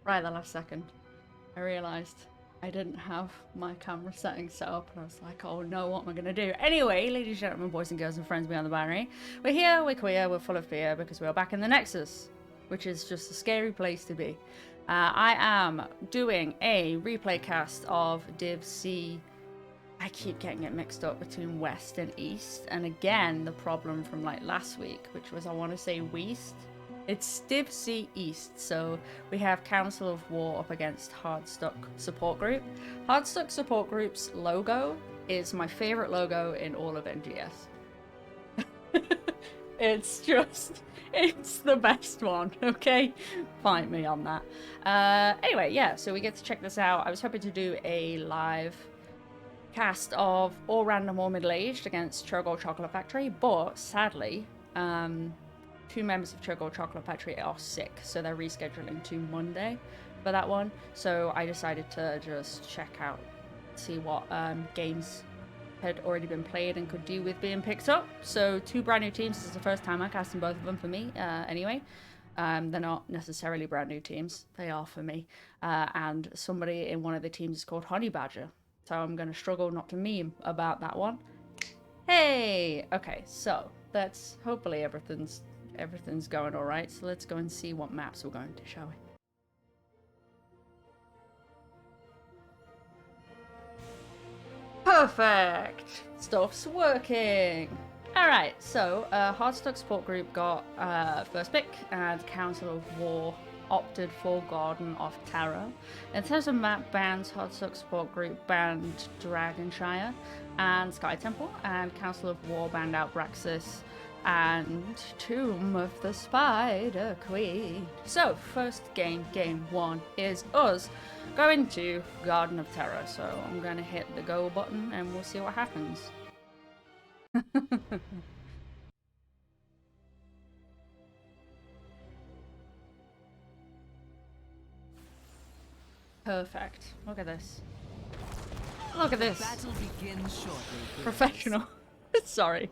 Right at the last second, I realized I didn't have my camera settings set up, and I was like, oh no, what am I gonna do? Anyway, ladies and gentlemen, boys and girls and friends beyond the binary, we're here, we're queer, we're full of fear because we are back in the Nexus, which is just a scary place to be. I am doing a replay cast of Div C. I keep getting it mixed up between West and East, and again, the problem from like last week, which was I want to say West. It's Div C East, so we have Council of War up against Hardstuck Support Group. Hardstuck Support Group's logo is my favorite logo in all of NGS. It's the best one, okay? Fight me on that. Anyway, yeah, so we get to check this out. I was hoping to do a live cast of All Random All Middle-Aged against Chogo Chocolate Factory, but sadly, two members of Chogo Chocolate Factory are sick, so they're rescheduling to Monday for that one. So I decided to just check out, see what games had already been played and could do with being picked up. So two brand new teams. This is the first time I'm casting both of them for me anyway. They're not necessarily brand new teams. They are for me. And somebody in one of the teams is called Honey Badger. So I'm going to struggle not to meme about that one. Hey! Okay, so that's hopefully everything's going all right. So let's go and see what maps we're going to, shall we? Perfect! Stuff's working! Alright, so Hardstuck Support Group got first pick, and Council of War opted for Garden of Terror. In terms of map bans, Hardstuck Support Group banned Dragonshire and Sky Temple, and Council of War banned out Braxis and Tomb of the Spider Queen. So, first game, game one, is us going to Garden of Terror. So I'm going to hit the go button and we'll see what happens. Perfect. Look at this. Look at this. Battle begins shortly. Professional. Sorry.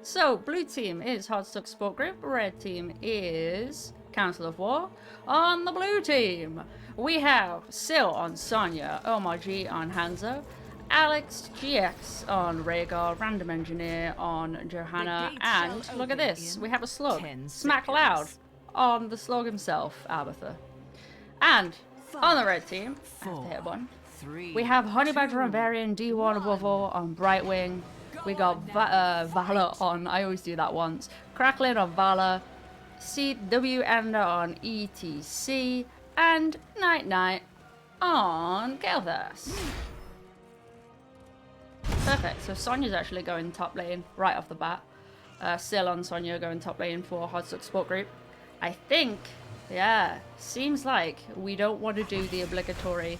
So, blue team is Hardstuck Support Group. Red team is Council of War. On the blue team, we have Sil on Sonya, Omar G on Hanzo, Alex GX on Rhaegar, Random Engineer on Johanna, and look at this, we have a slug, 10 Smack seconds. Loud on the slug himself, Abatha. And on the red team, I have to hit one. 3. We have Honey Badger on Varian, D1 above all on Brightwing. We got Valor on, I always do that once. Cracklin on Valor, CW Ender on ETC, and Night Night on Galethas. Perfect, so Sonya's actually going top lane right off the bat. Sil on Sonya going top lane for Hardstuck Support Group. I think, yeah, seems like we don't want to do the obligatory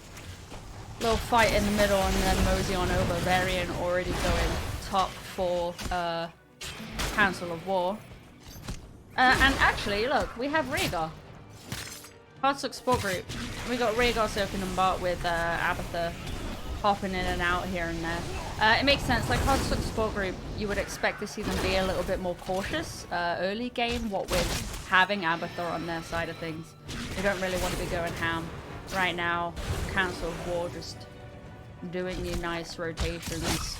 little fight in the middle and then mosey on over. Varian already going top for Council of War. And actually, look, we have Rhaegar. Hardstuck Support Group. We got Rhaegar soaking and Bart with Abatha hopping in and out here and there. It makes sense. Like Hardstuck Support Group, you would expect to see them be a little bit more cautious early game, what with having Abatha on their side of things. They don't really want to be going ham. Right now, Council of War just doing the nice rotations.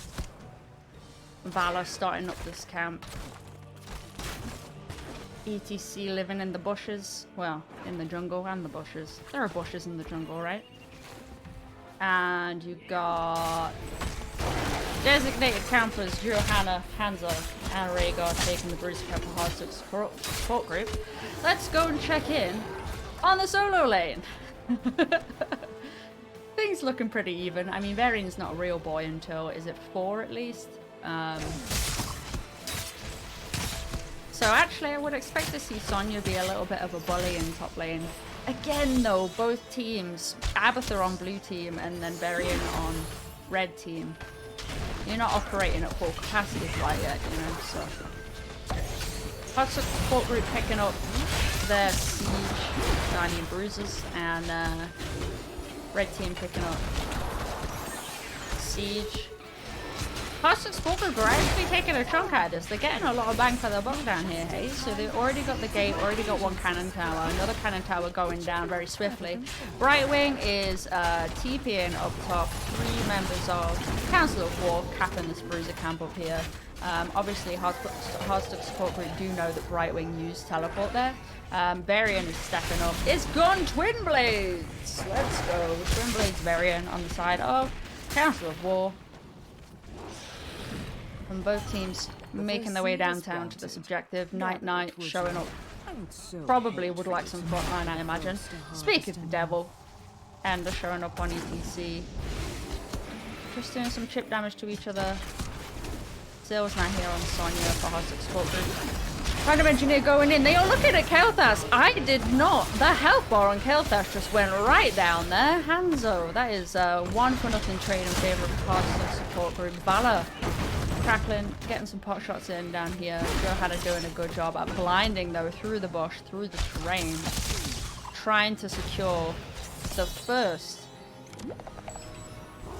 Valor starting up this camp. ETC living in the bushes. Well, in the jungle and the bushes. There are bushes in the jungle, right? And you got designated campers Johanna, Hanzo, and Rhaegar taking the Bruiser Cup of Hardstuck Support Group. Let's go and check in on the solo lane. Things looking pretty even. I mean, Varian's not a real boy until, is it 4 at least? So actually, I would expect to see Sonya be a little bit of a bully in top lane. Again, though, both teams, Abatha on blue team and then Varian on red team, you're not operating at full capacity quite yet, you know, so. Hardstuck Support Group picking up their Siege, Guardian and Bruisers, and red team picking up Siege, Heartshook Sport Group are actually taking a chunk out of this. They're getting a lot of bang for their buck down here, hey? So they've already got the gate, already got one cannon tower, another cannon tower going down very swiftly. Brightwing is TPing up top, 3 members of Council of War capping this bruiser camp up here. Obviously, Heartshook Support Group do know that Brightwing used teleport there. Varian is stepping up. It's gone Twin Blades! Let's go. Twin Blades Varian on the side of Council of War. And both teams making their way downtown to this objective. Night showing up. Probably would like some frontline, I imagine. Speak of the devil. And they're showing up on ETC. Just doing some chip damage to each other. Zill's now here on Sonya for Heartshook Sport Group. Random Engineer going in. They are looking at Kael'thas. I did not. The health bar on Kael'thas just went right down there. Hanzo. That is 1-0 trade in favor of Heartshook Support Group. Valor crackling, getting some pot shots in down here. Johanna doing a good job at blinding though through the bush, through the terrain. Trying to secure the first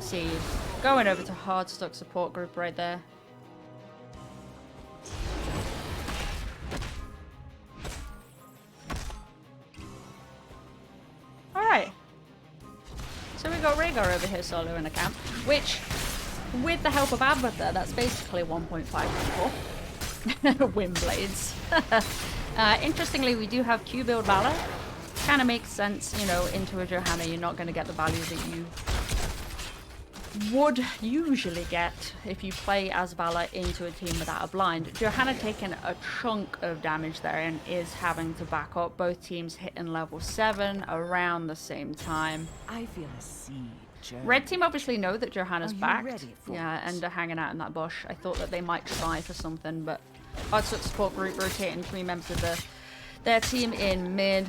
seed. Going over to Heartshook Support Group right there. Alright. So we got Rhaegar over here solo in a camp, which, with the help of Abathur, that's basically 1.5 people. Wind Blades. Interestingly, we do have Q build Valor. Kind of makes sense, you know, into a Johanna, you're not going to get the value that you would usually get if you play as Valor into a team without a blind. Johanna taking a chunk of damage there and is having to back up. Both teams hitting level 7 around the same time. I feel a siege. Red team obviously know that Johanna's back. Yeah, and are hanging out in that bush. I thought that they might try for something, but Heartshook Support Group rotating 3 members of their team in mid.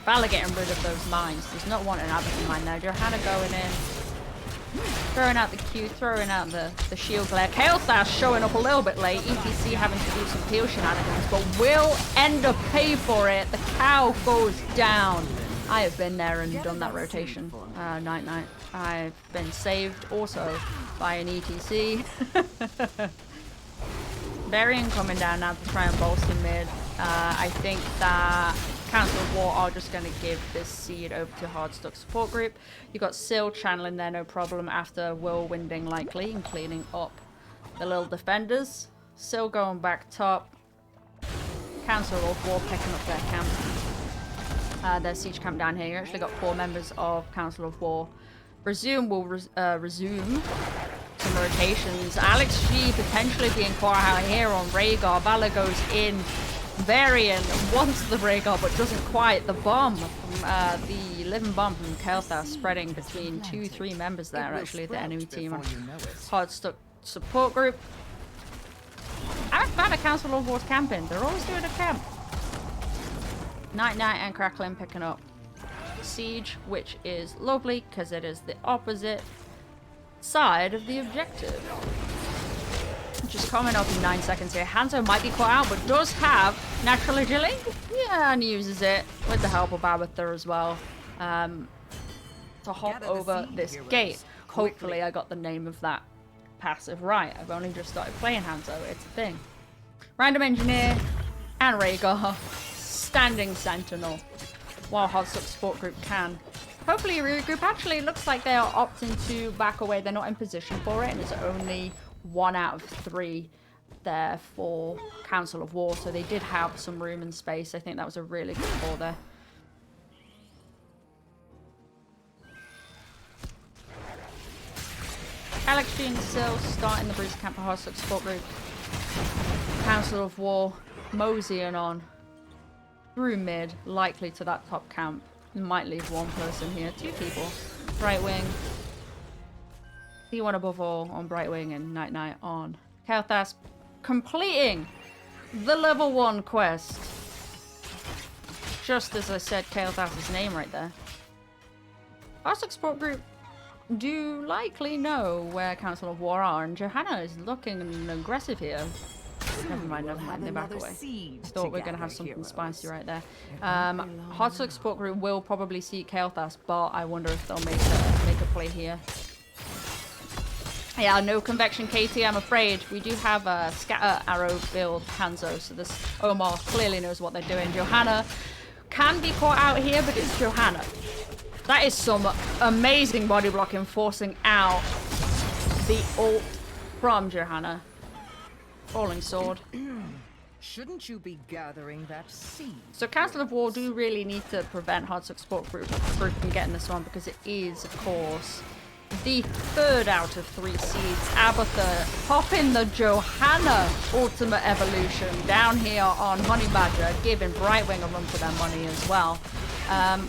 Valor getting rid of those mines. There's not one an Abathur mine there. Johanna going in. Throwing out the Q, throwing out the shield glare. Kael'thas showing up a little bit late. ETC having to do some peel shenanigans, but will end up pay for it. The cow goes down. I have been there and done that rotation. Night. I've been saved also by an ETC. Varian coming down now to try and bolster mid. I think that Council of War are just going to give this seed over to Heartshook Support Group. You got Syl channeling there, no problem, after whirlwinding likely and cleaning up the little defenders. Syl going back top. Council of War picking up their camp. Their siege camp down here. You actually got 4 members of Council of War. Presume will resume some rotations. Alex G potentially being caught out here on Rhaegar. Valor goes in. Varian wants the Rhaegar but doesn't quite. The bomb from the living bomb from Kael'thas spreading between 2-3 members there actually of the enemy team on Heartshook Support Group. I'm glad a Council of War's camping. They're always doing a camp. Night and Crackling picking up Siege, which is lovely because it is the opposite side of the objective. Just coming up in 9 seconds here. Hanzo might be caught out, but does have natural agility. Yeah, and uses it with the help of Abathur as well to hop over this gate. Hopefully I got the name of that passive right. I've only just started playing Hanzo. It's a thing. Random Engineer and Rhaegar standing sentinel while Heartshook Support Group can hopefully regroup. Actually, it looks like they are opting to back away. They're not in position for it, and it's only 1 out of 3 there for Council of War, so they did have some room and space. I think that was a really good call there. Alex G and Syl starting the Bruiser Camp for Heartshook Support Group. Council of War moseying on through mid, likely to that top camp. Might leave 1 person here, 2 people. Brightwing. P1 above all on Brightwing and Night on Kael'thas, completing the level 1 quest. Just as I said Kael'thas' name right there. Heartshook Support Group do likely know where Council of War are, and Johanna is looking aggressive here. Never mind, they back away. I thought we were going to have something spicy right there. Heartshook Support Group will probably seek Kael'thas, but I wonder if they'll make make a play here. Yeah, no convection KT, I'm afraid. We do have a scatter arrow build Hanzo, so this Omar clearly knows what they're doing. Johanna can be caught out here, but it's Johanna. That is some amazing body blocking, forcing out the ult from Johanna. Falling sword. Shouldn't you be gathering that seed? So Council of War do really need to prevent Hardsuck Support Group from getting this one, because it is, of course, the third out of 3 seeds. Abathur popping the Johanna Ultimate Evolution down here on Honey Badger, giving Brightwing a run for their money as well.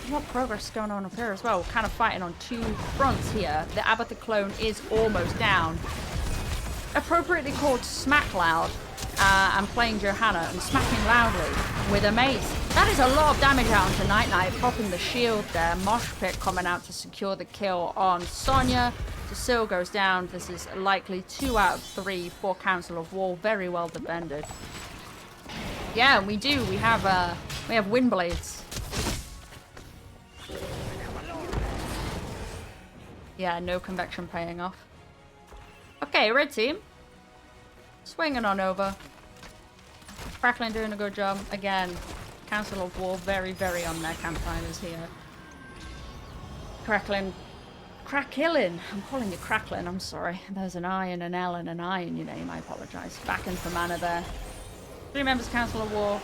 What progress is going on up here as well? We're kind of fighting on 2 fronts here. The Abathur clone is almost down. Appropriately called Smack Loud. And playing Johanna and smacking loudly with a mace. That is a lot of damage out onto Night Knight, popping the shield there. Mosh Pit coming out to secure the kill on Sonya. Cecile goes down. This is likely 2 out of 3 for Council of War. Very well defended. Yeah, we do. We have Windblades. Yeah, no convection paying off. Okay, red team. Swinging on over. Crackling doing a good job. Again, Council of War very, very on their campfires here. Crackling. I'm calling you Crackling, I'm sorry. There's an I and an L and an I in your name, I apologise. Back in for mana there. 3 members Council of War.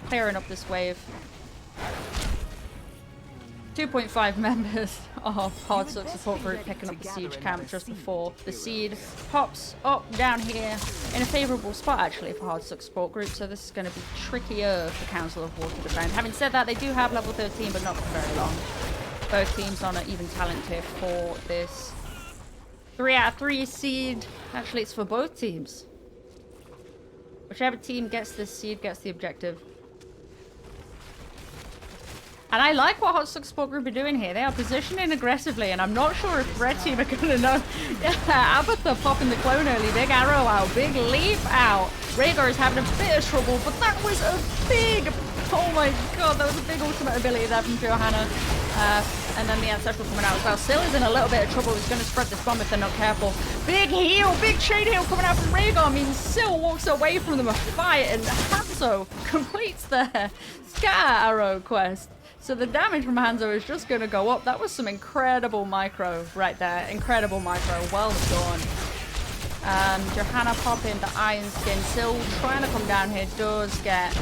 Clearing up this wave. 2.5 members of Hardsuck Support Group picking up the siege camp just before the seed pops up down here in a favourable spot actually for Hardsuck Support Group, so this is going to be trickier for Council of War to defend. Having said that, they do have level 13 but not for very long. Both teams on an even talent tier for this 3 out of 3 seed. Actually, it's for both teams. Whichever team gets this seed gets the objective. And I like what Hardsuck Support Group are doing here. They are positioning aggressively, and I'm not sure if red team are going to know. Yeah, Abathur popping the clone early. Big arrow out. Big leap out. Rhaegar is having a bit of trouble, but that was a big... Oh my god, that was a big ultimate ability there from Johanna. And then the Ancestral coming out as well. Syl is in a little bit of trouble. He's going to spread this bomb if they're not careful. Big heal, big chain heal coming out from Rhaegar. Means Syl walks away from them a fight, and Hanzo completes their Scatter Arrow quest. So the damage from Hanzo is just going to go up. That was some incredible micro right there. Incredible micro. Well done. Johanna popping the Iron Skin. Syl trying to come down here. Does get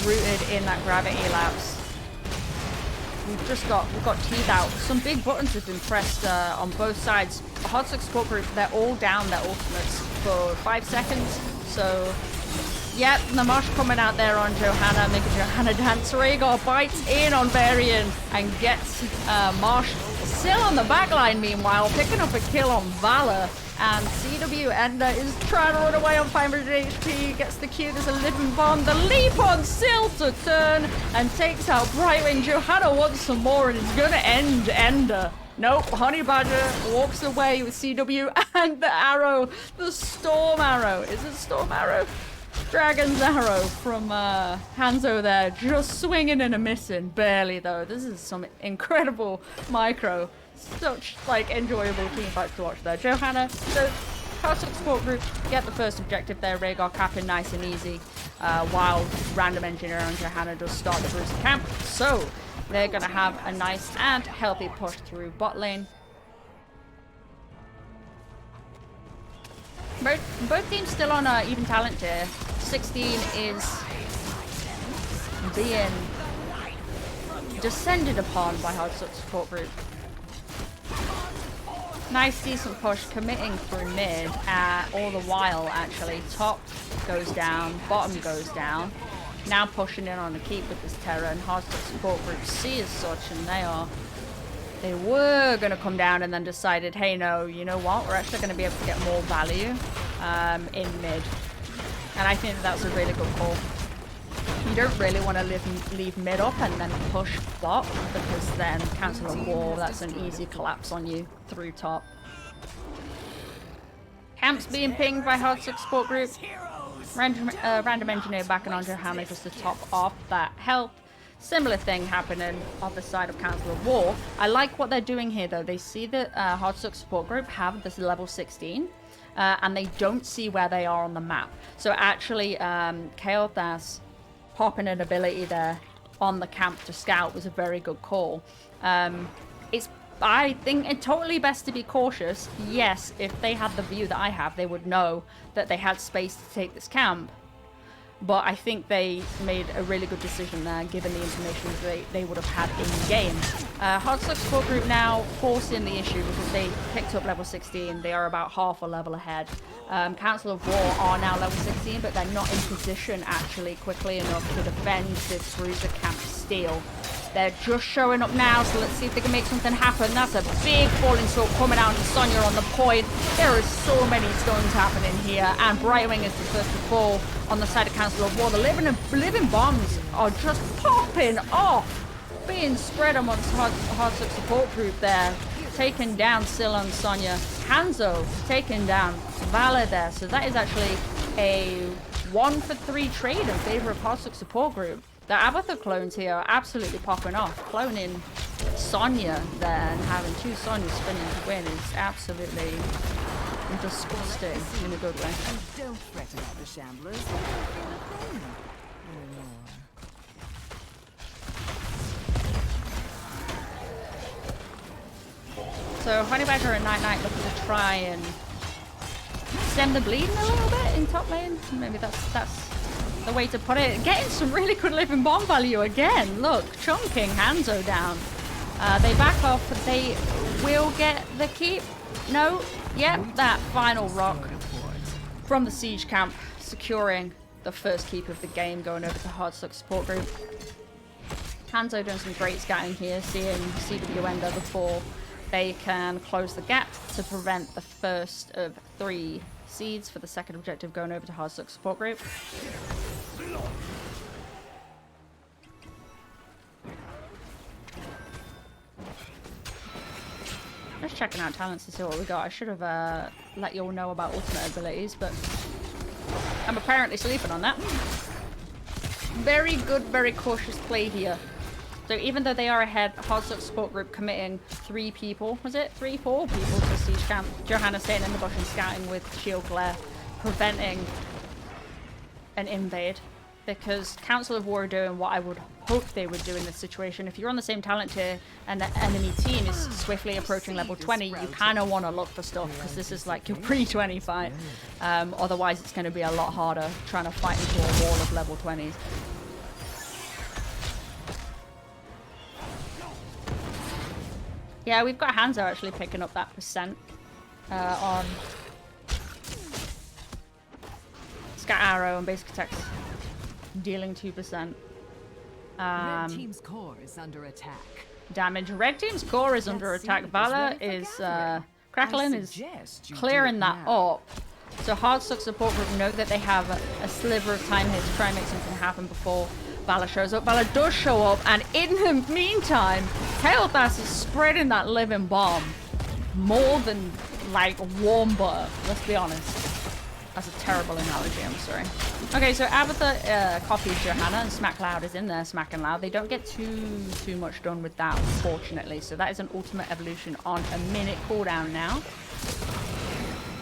rooted in that gravity lapse. We've got teeth out. Some big buttons have been pressed on both sides. Hardsuck Support Group, they're all down their ultimates for 5 seconds. So... yep, Namash coming out there on Johanna, making Johanna dance. Rhaegar bites in on Varian and gets Marsh still on the backline meanwhile, picking up a kill on Valor. And CW Ender is trying to run away on 500 HP, gets the Q, there's a living bomb. The leap on Syl to turn and takes out Brightwing. Johanna wants some more and it's gonna end Ender. Nope, Honey Badger walks away with CW and the arrow, the Storm Arrow. Is it Storm Arrow? Dragon's Arrow from Hanzo there, just swinging and a missing. Barely though. This is some incredible micro. Such like enjoyable team fights to watch there. Johanna, the Hardsuck Support Group get the first objective there. Rhaegar capping nice and easy, while Random Engineer and Johanna does start the Bruiser camp. So they're gonna have a nice and healthy push through bot lane. Both teams still on even talent tier. 16 is being descended upon by Hardsuck Support Group. Nice, decent push, committing through mid. All the while, actually, top goes down, bottom goes down. Now pushing in on the keep with this Terror, and Hardsuck Support Group see as such, and they were going to come down and then decided, hey, no, you know what? We're actually going to be able to get more value in mid. And I think that's a really good call. You don't really want to leave mid up and then push bot, because then Council of War, that's an easy collapse on you through top. Camps being pinged by Hardsuck Support Group. Random Engineer backing on Johanna just to top off that health. Similar thing happening on the side of Council of War. I like what they're doing here, though. They see that Hardsuck support group have this level 16, and they don't see where they are on the map. So actually, Kael'thas popping an ability there on the camp to scout was a very good call. I think it's totally best to be cautious. Yes, if they had the view that I have, they would know that they had space to take this camp. But I think they made a really good decision there, given the information they would have had in-game. Hardsuck support group now forcing the issue because they picked up level 16. They are about half a level ahead. Council of War are now level 16, but they're not in position actually quickly enough to defend this Bruiser camp steal. They're just showing up now, so let's see if they can make something happen. That's a big falling sword coming out to Sonya on the point. There are so many stones happening here, and Brightwing is the first to fall on the side of Council of War. The living bombs are just popping off, being spread amongst Hardsuck support group there. Taking down Scylla and Sonya. Hanzo taking down Vala there. So that is actually a 1-for-3 trade in favor of Hardsuck support group. The Abathur clones here are absolutely popping off. Cloning Sonya there and having 2 Sonyas spinning to win is absolutely disgusting in a good way. Don't threaten the Shamblers. So Honey Badger and Night Knight looking to try and stem the bleeding a little bit in top lane. Maybe that's the way to put it. Getting some really good living bomb value again. Look, chunking Hanzo down. They back off. They will get the keep. No. Yep, that final rock from the siege camp, securing the first keep of the game, going over to Hardsuck support group. Hanzo doing some great scouting here, seeing CW Ender before they can close the gap to prevent the first of 3 seeds for the second objective going over to Hardsuck support group. Just checking out talents to see what we got. I should have let you all know about ultimate abilities, but I'm apparently sleeping on that. Very good, very cautious play here. So even though they are ahead, Hardsuck support group committing 3 people, was it? 4 people to siege camp. Johanna staying in the bush and scouting with shield glare, preventing an invade. Because Council of War are doing what I would hope they would do in this situation. If you're on the same talent tier and the enemy team is swiftly approaching level 20, you kind of want to look for stuff because this is like your pre-20 fight. Otherwise, it's going to be a lot harder trying to fight into a wall of level 20s. Yeah, we've got Hanzo actually picking up that percent on Scat Arrow and basic attacks, dealing 2%. Red team's core is under attack. Damage. Red team's core is under attack. Vala is Crackling is clearing that up. So Hardsuck support group know that they have a sliver of time here to try and make something happen before Vala shows up. Vala does show up, and in the meantime, Kael'thas is spreading that living bomb more than like warm butter. Let's be honest. That's a terrible analogy, I'm sorry. Okay, so Abathur copies Johanna, and Smack Loud is in there, smacking loud. They don't get too much done with that, unfortunately. So that is an ultimate evolution on a minute cooldown now.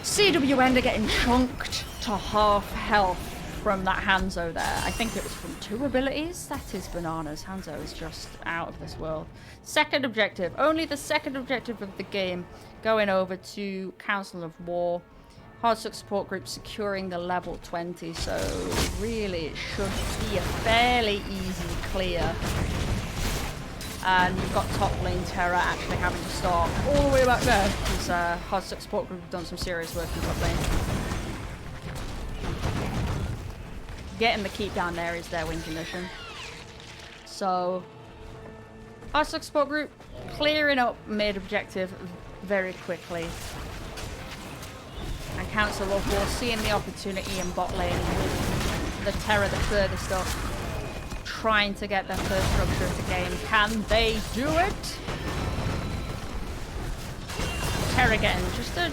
CW Ender getting chunked to half health from that Hanzo there. I think it was from 2 abilities. That is bananas. Hanzo is just out of this world. Second objective. Only the second objective of the game. Going over to Council of War. Hardsuck support group securing the level 20. So really it should be a fairly easy clear. And you've got top lane Terra actually having to start all the way back there. Because Hardsuck support group have done some serious work in top lane. Getting the keep down there is their win condition. So Hardsuck support group clearing up mid objective very quickly. And Council of War seeing the opportunity in bot lane with the Terra the furthest up, trying to get their first rupture of the game. Can they do it? Terra getting just a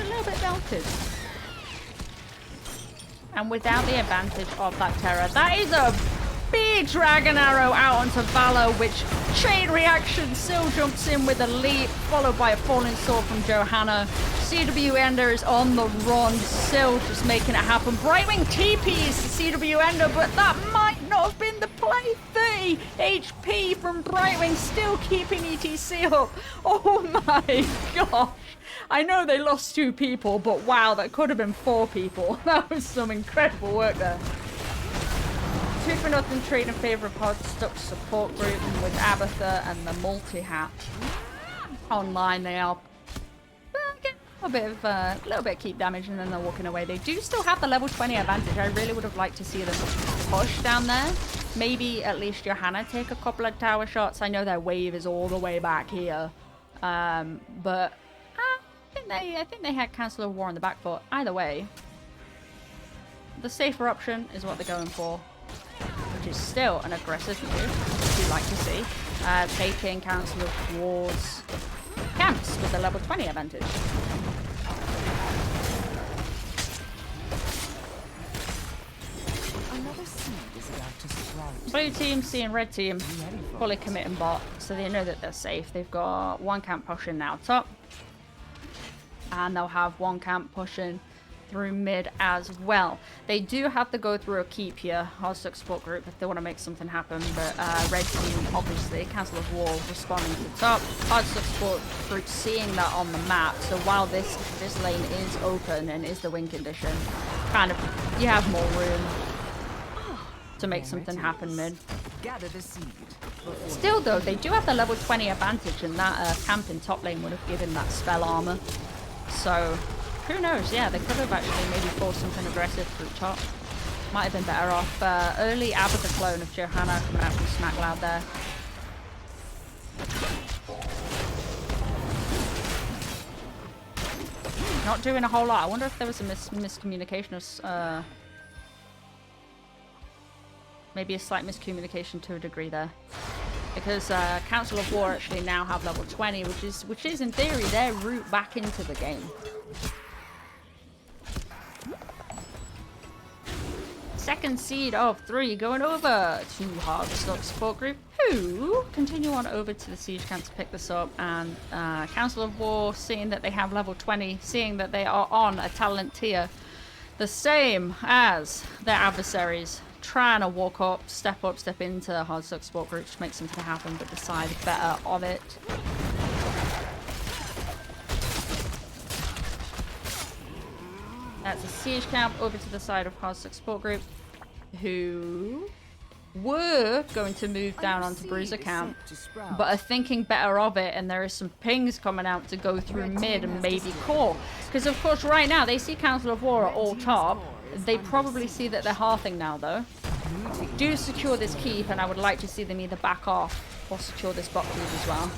little bit belted. And without the advantage of that Terra, that is a big dragon arrow out onto Valor, which chain reaction. Sil jumps in with a leap, followed by a falling sword from Johanna. CW Ender is on the run. Sil just making it happen. Brightwing TPs CW Ender, but that might not have been the play. 30 HP from Brightwing, still keeping ETC up. Oh my gosh. I know they lost 2 people, but wow, that could have been 4 people. That was some incredible work there. 2-0 trade in favour of Hardstuck support group with Abatha and the multi-hat. Online they are getting a little bit of keep damage and then they're walking away. They do still have the level 20 advantage. I really would have liked to see them push down there. Maybe at least Johanna take a couple of tower shots. I know their wave is all the way back here. But I think they had Council of War on the back foot. Either way, the safer option is what they're going for, which is still an aggressive move, which we like to see. Taking Council of War's camps with the level 20 advantage. Another seed is about to sprout. Blue team seeing red team fully committing bot, so they know that they're safe. They've got 1 camp pushing now top. And they'll have 1 camp pushing through mid as well. They do have to go through a keep here, Hardstuck support group, if they want to make something happen. But red team, obviously, Council of War responding to the top. Hardstuck support group seeing that on the map. So while this lane is open and is the win condition, kind of, you have more room to make something happen mid. Gather the seed. Still though, they do have the level 20 advantage, and that camp in top lane would have given that spell armor. So, who knows? Yeah, they could have actually maybe forced something aggressive through top. Might have been better off. Early Abatha clone of Johanna coming out from Smack Loud there. Not doing a whole lot. I wonder if there was a miscommunication of... maybe a slight miscommunication to a degree there. Because Council of War actually now have level 20, which is in theory their route back into the game. Second seed of 3 going over to Hardstuck support group, who continue on over to the siege camp to pick this up. And Council of War, seeing that they have level 20, seeing that they are on a talent tier the same as their adversaries, trying to walk up, step into Hardstuck support group to make something happen, but decide better on it. That's a siege camp over to the side of Hardstuck support group, who were going to move down onto Bruiser camp, but are thinking better of it, and there is some pings coming out to go through mid and maybe core. Because of course right now they see Council of War at all top. They probably see that they're halving now though. Do secure this keep, and I would like to see them either back off or secure this bot keep as well.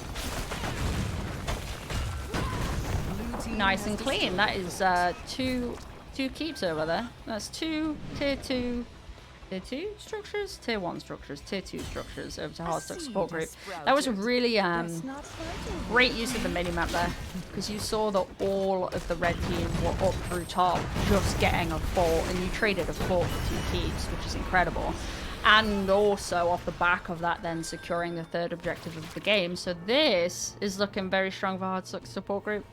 Nice and clean. That is two keeps over there. That's 2 tier 2 structures, tier 1 structures, tier 2 structures over to Hardstuck support group. That was a really great use of the minimap there, because you saw that all of the red team were up through top just getting a fort, and you traded a fort for 2 keeps, which is incredible. And also off the back of that then securing the 3rd objective of the game. So this is looking very strong for Hardstuck support group.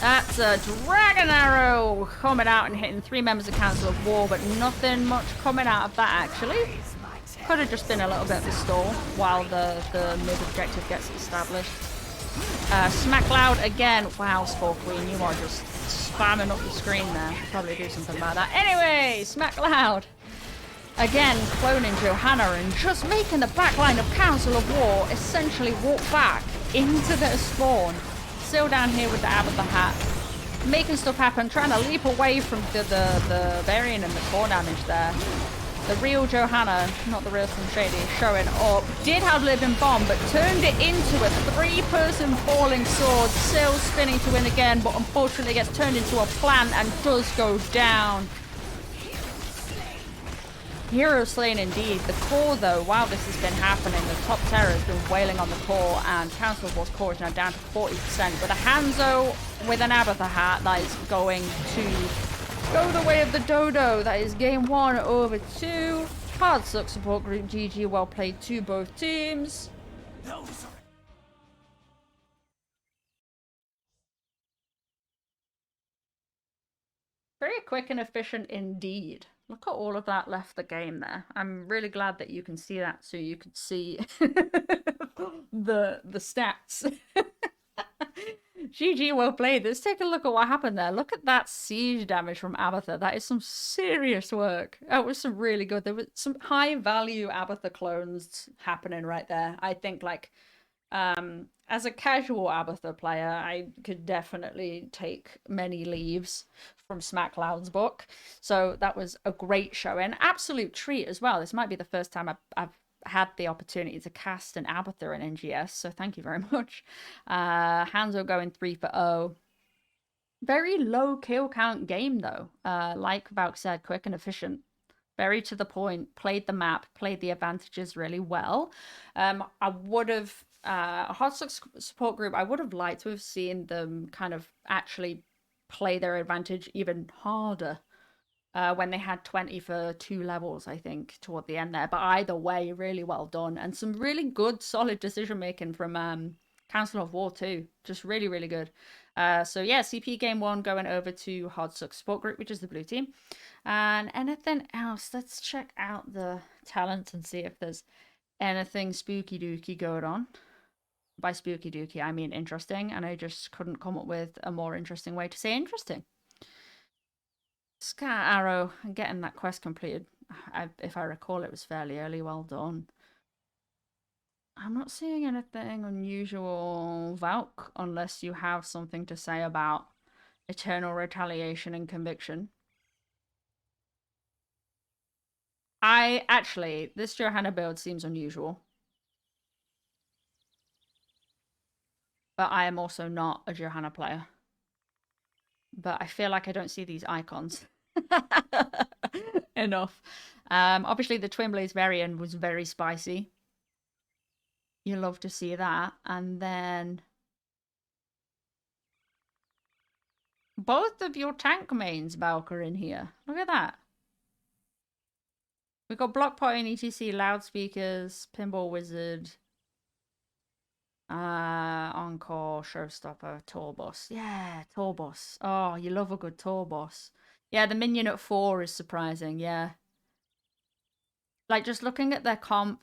That's a Dragon Arrow coming out and hitting 3 members of Council of War, but nothing much coming out of that actually. Could have just been a little bit of a stall while the mid objective gets established. Smack Loud again. Wow, Spore Queen, you are just spamming up the screen there. Should probably do something about that. Anyway, Smack Loud. Again, cloning Johanna and just making the backline of Council of War essentially walk back into their spawn. Still down here with the Abatha hat, making stuff happen, trying to leap away from the Varian and the core damage there. The real Johanna, not the real Slim Shady, showing up. Did have Living Bomb, but turned it into a 3-person falling sword. Still spinning to win again, but unfortunately gets turned into a plant and does go down. Hero slain indeed. The core though, while this has been happening, the top terror has been wailing on the core, and Council of War's core is now down to 40%. With a Hanzo with an Abatha hat, that is going to go the way of the dodo. That is game 1 over to Hard suck support group, GG, well played to both teams. Very quick and efficient indeed. Look at all of that left the game there. I'm really glad that you can see that so you could see the stats. GG, well played. Let's take a look at what happened there. Look at that siege damage from Abathur. That is some serious work. That was some really good. There was some high value Abathur clones happening right there. I think like as a casual Abathur player, I could definitely take many leaves from SmackLoud's book. So that was a great showing. Absolute treat as well. This might be the first time I've had the opportunity to cast an Abathur in NGS, so thank you very much. Hanzo going 3 for 0. Very low kill count game though. Like Valk said, quick and efficient. Very to the point, played the map, played the advantages really well. I would have, Hot support group, I would have liked to have seen them kind of actually play their advantage even harder when they had 20 for 2 levels, I think, toward the end there. But either way, really well done. And some really good, solid decision-making from Council of War too. Just really, really good. So yeah, CP game 1 going over to Hard Suck support group, which is the blue team. And anything else? Let's check out the talents and see if there's anything spooky dooky going on. By spooky dooky, I mean interesting, and I just couldn't come up with a more interesting way to say interesting. Scar Arrow, and getting that quest completed. If I recall, it was fairly early. Well done. I'm not seeing anything unusual, Valk, unless you have something to say about Eternal Retaliation and Conviction. This Johanna build seems unusual. But I am also not a Johanna player. But I feel like I don't see these icons enough. Obviously, the Twin Blaze variant was very spicy. You love to see that. And then both of your tank mains, Valk, are in here. Look at that. We've got Block Party and ETC, loudspeakers, Pinball Wizard, Encore, Showstopper, Torbos. Yeah, Torbos. Oh, you love a good Torbos. Yeah, the minion at 4 is surprising, yeah. Like, just looking at their comp,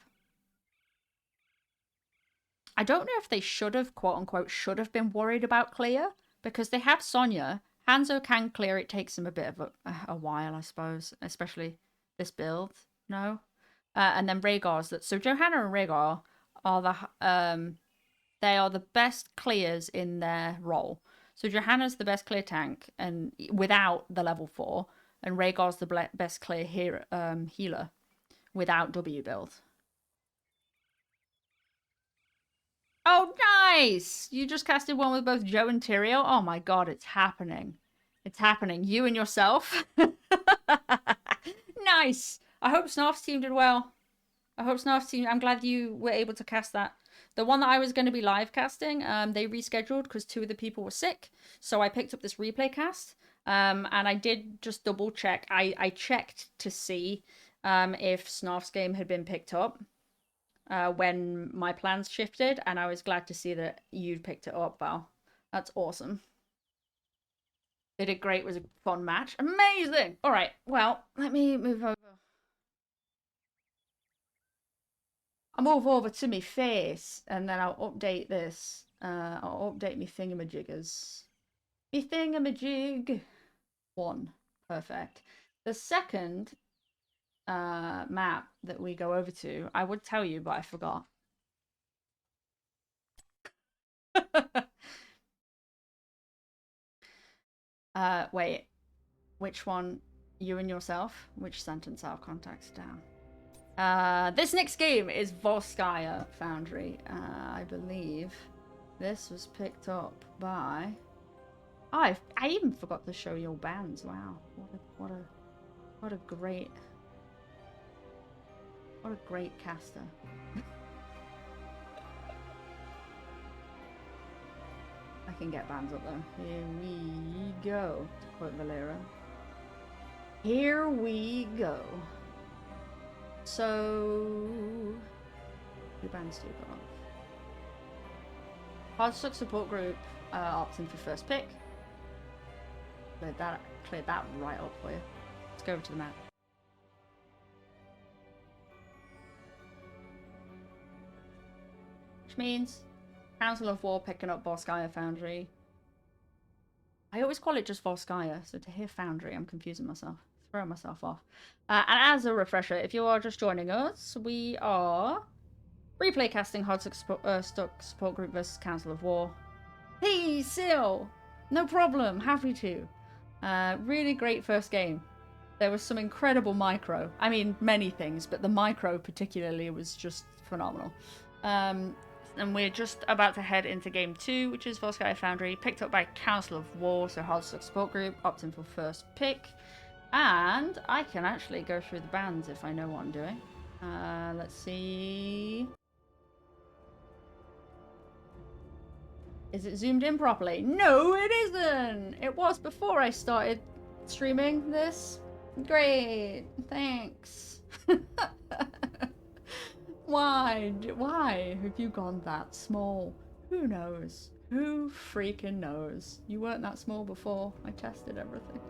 I don't know if they should have, quote-unquote, should have been worried about clear, because they have Sonya. Hanzo can clear, it takes them a bit of a while, I suppose, especially this build, no? And then Rhaegar's that. So Johanna and Rhaegar are they are the best clears in their role. So Johanna's the best clear tank, and without the level 4, and Rhaegar's the best clear healer without W build. Oh, nice! You just casted one with both Joe and Tyrael? Oh my god, it's happening. It's happening. You and yourself? Nice! I hope Snarf's team did well. I'm glad you were able to cast that. The one that I was going to be live casting, they rescheduled because 2 of the people were sick. So I picked up this replay cast. And I did just double check. I checked to see if Snarf's game had been picked up when my plans shifted. And I was glad to see that you'd picked it up, Val. That's awesome. They did great. It was a fun match. Amazing! All right, well, let me move over. I'll move over to my face, and then I'll update this. I'll update me thingamajiggers. Me thingamajig. 1. Perfect. The second map that we go over to, I would tell you, but I forgot. Wait. Which one? You and yourself? Which sentence our contacts down? This next game is Volskaya Foundry. I believe this was picked up by... Oh, I even forgot to show your bands. Wow, what a great caster. I can get bands up though. Here we go, to quote Valera. Here we go. So... Who bands do you got on? Hardstuck support group opting for first pick. Cleared that right up for you. Let's go over to the map. Which means Council of War picking up Volskaya Foundry. I always call it just Volskaya, so to hear Foundry, I'm confusing myself. Throwing myself off. And as a refresher, if you are just joining us, we are replay casting Hardstuck support group versus Council of War. Hey, Sil! No problem, happy to. Really great first game. There was some incredible micro. I mean, many things, but the micro particularly was just phenomenal. And we're just about to head into game 2, which is Volskaya Foundry, picked up by Council of War, so Hardstuck support group, opting for first pick. And I can actually go through the bands if I know what I'm doing. Let's see. Is it zoomed in properly? No, it isn't! It was before I started streaming this. Great, thanks. Why have you gone that small? Who knows? Who freaking knows? You weren't that small before. I tested everything.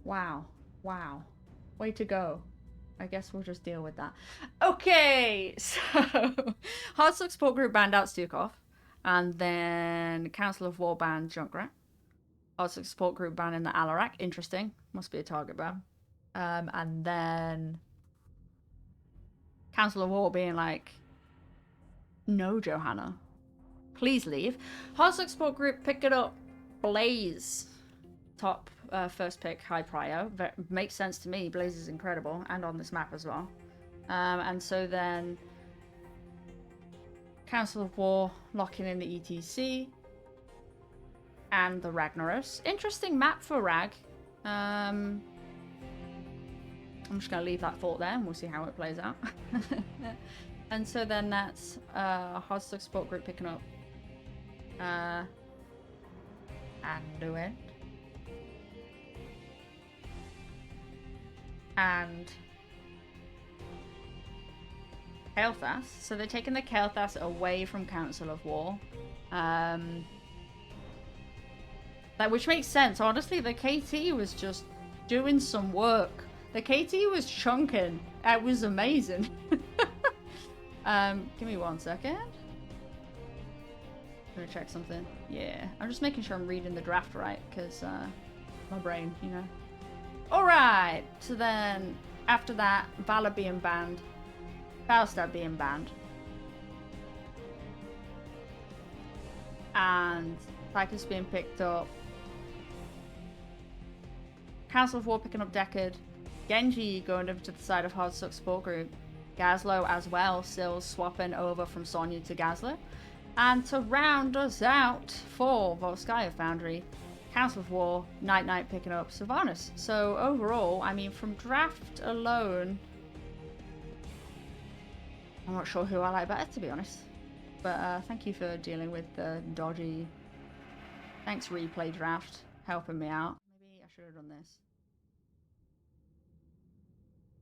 Wow. Wow. Way to go. I guess we'll just deal with that. Okay, so Hardstuck support group banned out Stukov, and then Council of War banned Junkrat. Hardstuck support group banning the Alarak. Interesting. Must be a target ban. And then Council of War being like, no, Johanna, please leave. Hardstuck support group pick it up. Blaze, top first pick, high prio. Makes sense to me. Blaze is incredible, and on this map as well. And so then Council of War locking in the ETC and the Ragnaros. Interesting map for Rag. I'm just going to leave that thought there and we'll see how it plays out. And so then that's Hardstuck support group picking up Anduin and Kael'thas. So they're taking the Kael'thas away from Council of War. Which makes sense. Honestly, the KT was just doing some work. The KT was chunking. It was amazing. Give me 1 second. I'm gonna check something. Yeah, I'm just making sure I'm reading the draft right, because my brain, you know. Alright, so then after that, Valor being banned, Falstad being banned, and Tychus being picked up, Council of War picking up Deckard, Genji going over to the side of Hardstuck support group, Gazlowe as well, still swapping over from Sonya to Gazlowe. And to round us out for Volskaya Foundry, Council of War, Night picking up Sylvanas. So overall, I mean, from draft alone, I'm not sure who I like better, to be honest. But thank you for dealing with the dodgy... Thanks, replay draft, helping me out. Maybe I should have done this.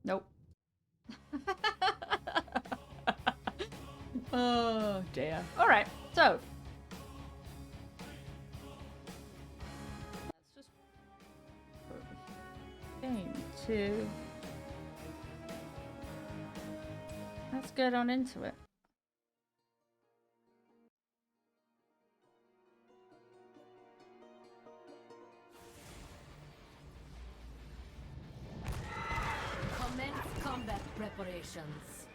Nope. Oh dear. Alright, so let's just game 2. Let's get on into it. Combat preparations.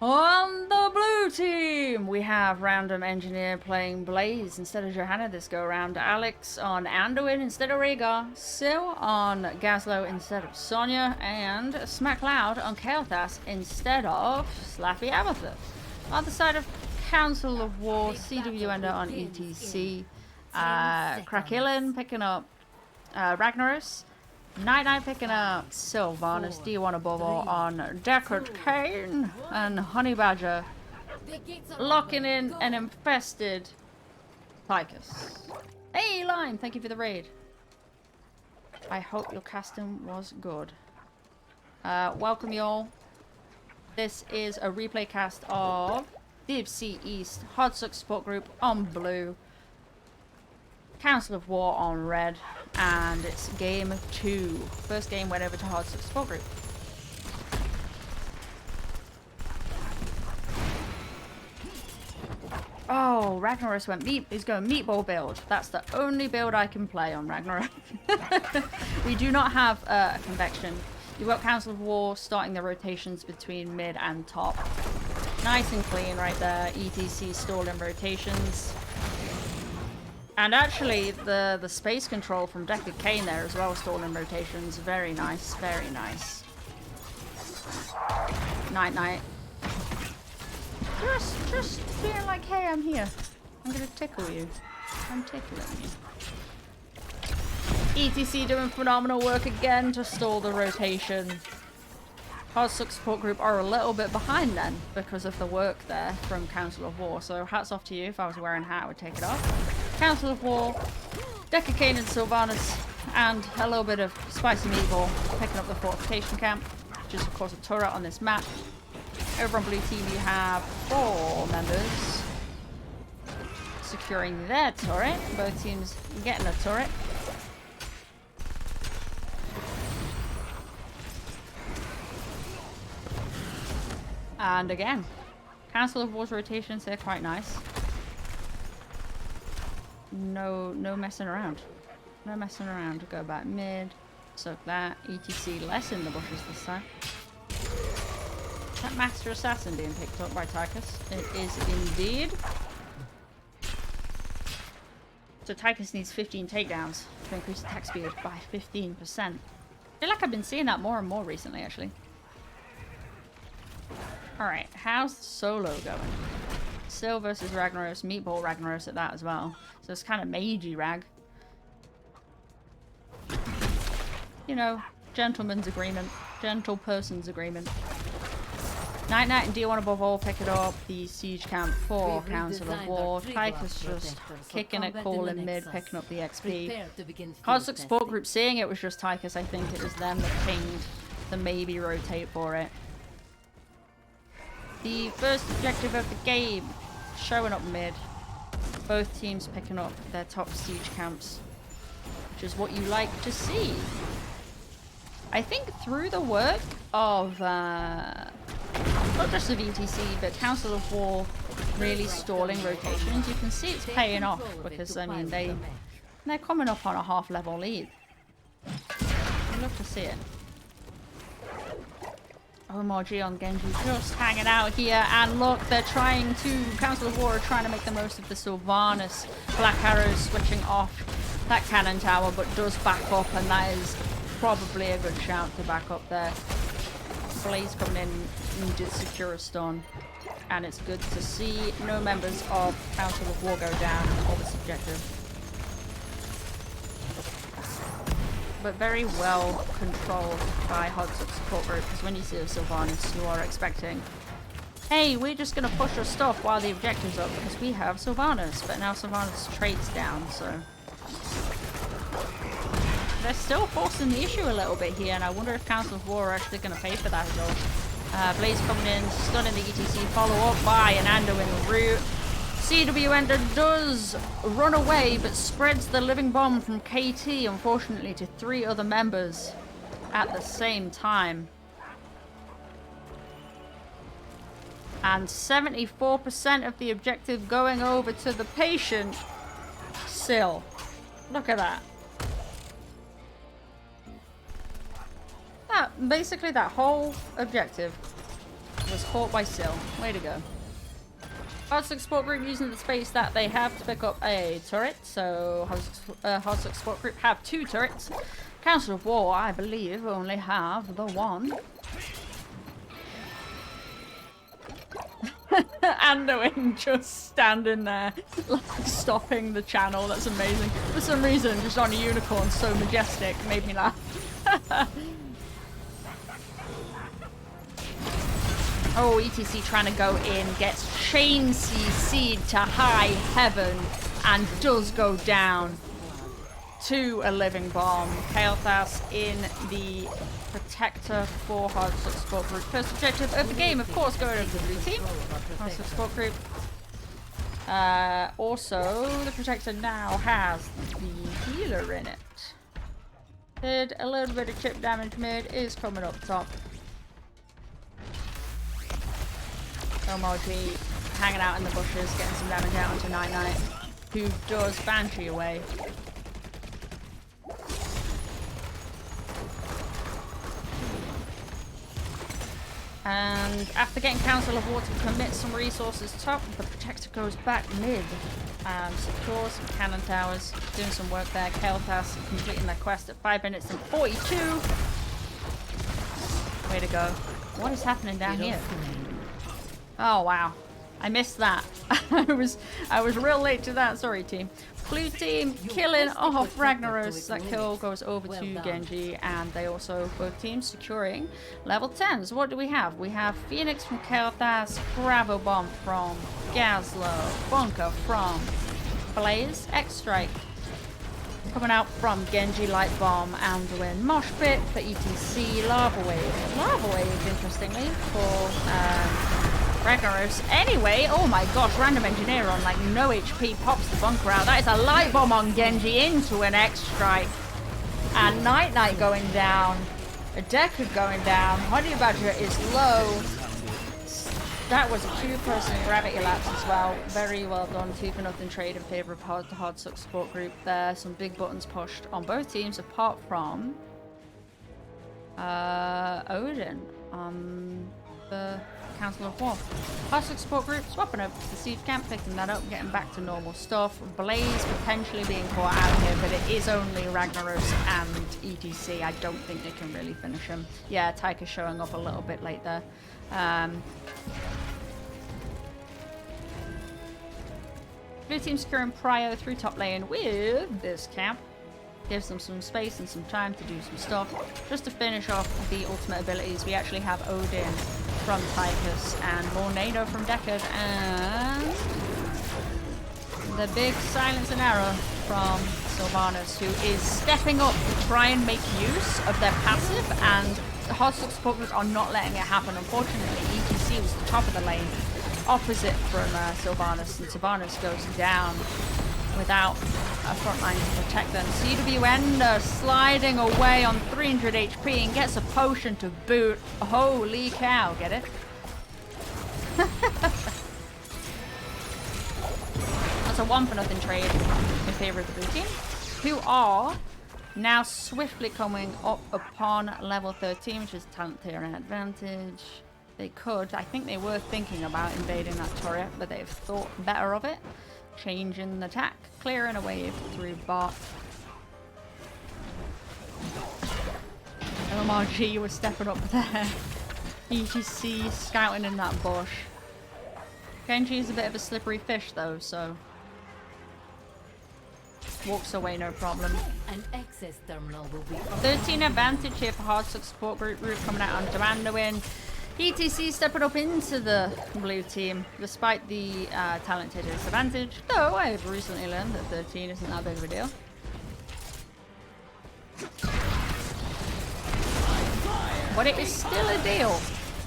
On the blue team, we have Random Engineer playing Blaze instead of Johanna this go around. Alex on Anduin instead of Rhaegar. Sil on Gazlowe instead of Sonya. And SmackLoud on Kael'thas instead of Slappy Abathur. On the side of Council of War, CW Ender on ETC. Krakilin picking up Ragnaros. Night picking up Sylvanas, D1 above all on Deckard Cain, and Honey Badger locking in an infested Tychus. Hey Lime, thank you for the raid. I hope your casting was good. Welcome y'all. This is a replay cast of Deep Sea East, Hardsuck Support Group on blue, Council of War on red, and it's game 2. First game went over to Hardsuck Support Group. Oh, Ragnaros went he's going meatball build. That's the only build I can play on Ragnarok. We do not have a convection. You've got Council of War starting the rotations between mid and top. Nice and clean right there. ETC stalling rotations. And actually, the space control from Deckard Cain there as well, stalling rotations. Very nice, very nice. Night. Just feeling like, hey, I'm here. I'm gonna tickle you. I'm tickling you. ETC doing phenomenal work again to stall the rotation. Hardsuck Support Group are a little bit behind then because of the work there from Council of War. So hats off to you. If I was wearing a hat, I would take it off. Council of War, Deckard Cain and Sylvanas, and a little bit of spicy meatball picking up the fortification camp, which is of course a turret on this map. Over on blue team you have 4 members securing their turret. Both teams getting a turret. And again, Council of War's rotations, they're quite nice. No messing around. No messing around. Go back mid. Soak that. ETC less in the bushes this time. Is that Master Assassin being picked up by Tychus? It is indeed. So Tychus needs 15 takedowns to increase attack speed by 15%. I feel like I've been seeing that more and more recently, actually. Alright, how's solo going? Sil versus Ragnaros, Meatball Ragnaros at that as well. So it's kind of magey rag. You know, gentleman's agreement. Gentle person's agreement. Night and D1 above all, pick it up. The siege camp for Council of War. Tychus just kicking it cool in mid, picking up the XP. Hardsuck Support Group seeing it was just Tychus. I think it was them that pinged the maybe rotate for it. The first objective of the game, showing up mid. Both teams picking up their top siege camps, which is what you like to see. I think through the work of, not just of ETC, but Council of War really stalling rotations, you can see it's paying off because, I mean, they're coming up on a half-level lead. I love to see it. OMG on Genji just hanging out here, and look, they're trying to, Council of War are trying to make the most of the Sylvanas. Black Arrow switching off that cannon tower, but does back up, and that is probably a good shout to back up there. Blaze coming in did secure a stun, and it's good to see no members of Council of War go down on this objective. But very well controlled by Hardsuck Support Group, because when you see a Sylvanas, you are expecting, hey, we're just going to push our stuff while the objective's up because we have Sylvanas, but now Sylvanas' trade's down, so they're still forcing the issue a little bit here, and I wonder if Council of War are actually going to pay for that as well. Blaze coming in, stunning the ETC, follow up by an Ando in the route. CW Ender does run away, but spreads the living bomb from KT, unfortunately, to 3 other members at the same time. And 74% of the objective going over to the patient. Sil. Look at that. Basically, that whole objective was caught by Sil. Way to go. Hardsuck Support Group using the space that they have to pick up a turret. So Hardsuck Support Group have 2 turrets. Council of War, I believe, only have the 1. Anduin just standing there, like stopping the channel. That's amazing. For some reason, just on a unicorn, so majestic, made me laugh. Oh, ETC trying to go in, gets chain CC'd to high heaven, and does go down. to a living bomb. Kael'thas in the Protector for Hardsuck Support Group. First objective of the game, of course, going over the blue team. Hardsuck Support Group. Also, the Protector now has the healer in it. Did a little bit of chip damage mid, is coming up top. OMG hanging out in the bushes, getting some damage out onto Night Knight, who does Banshee away. And after getting Council of War to commit some resources top, the Protector goes back mid. Secures some cannon towers, doing some work there. Kael'thas completing their quest at 5 minutes and 42. Way to go. What is happening down here? Oh wow. I missed that. I was real late to that. Sorry, team. Blue team killing off Ragnaros. That kill goes over to Genji, and they also, both teams, securing level 10s. What do we have? We have Phoenix from Kael'thas, Bravo Bomb from Gazlowe, Bunker from Blaze, X-Strike coming out from Genji, Light Bomb, Anduin, Mosh Pit for ETC, Lava Wave. Lava Wave, interestingly, for Ragnaros. Anyway, oh my gosh, Random Engineer on like no HP pops the bunker out. That is a Light Bomb on Genji into an X-Strike. And Night Knight going down. A Decker going down. Honey Badger is low. That was a 2-person gravity lapse as well. Very well done. 2-0 trade in favor of the Hardsuck Support Group there. Some big buttons pushed on both teams apart from Odin on the Council of War. Hardsuck Support Group swapping over to the Siege Camp, picking that up, getting back to normal stuff. Blaze potentially being caught out here, but it is only Ragnaros and ETC. I don't think they can really finish him. Yeah, Taika showing up a little bit late there. Blue team securing Prio through top lane with this camp. Gives them some space and some time to do some stuff. Just to finish off the ultimate abilities, we actually have Odin from Tychus and Mornado from Deckard, and the big silence and arrow from Sylvanas, who is stepping up to try and make use of their passive, and the Hardsuck Support Group are not letting it happen. Unfortunately, ETC was the top of the lane, opposite from Sylvanas, and Sylvanas goes down without a front line to protect them. CW Ender sliding away on 300 HP and gets a potion to boot. Holy cow, get it? That's a 1-0 trade in favor of the blue team, who are now swiftly coming up upon level 13, which is talent tier and advantage. They could, I think they were thinking about invading that turret, but they've thought better of it. Changing the tack, clearing a wave through bot. OMG was stepping up there. ETC scouting in that bush. Genji is a bit of a slippery fish though, so walks away no problem. An access terminal will be 13 advantage here for Hardsuck Support Group. Root coming out on Anduin. ETC stepping up into the blue team, despite the talented disadvantage. Though I have recently learned that 13 isn't that big of a deal. But it is still a deal.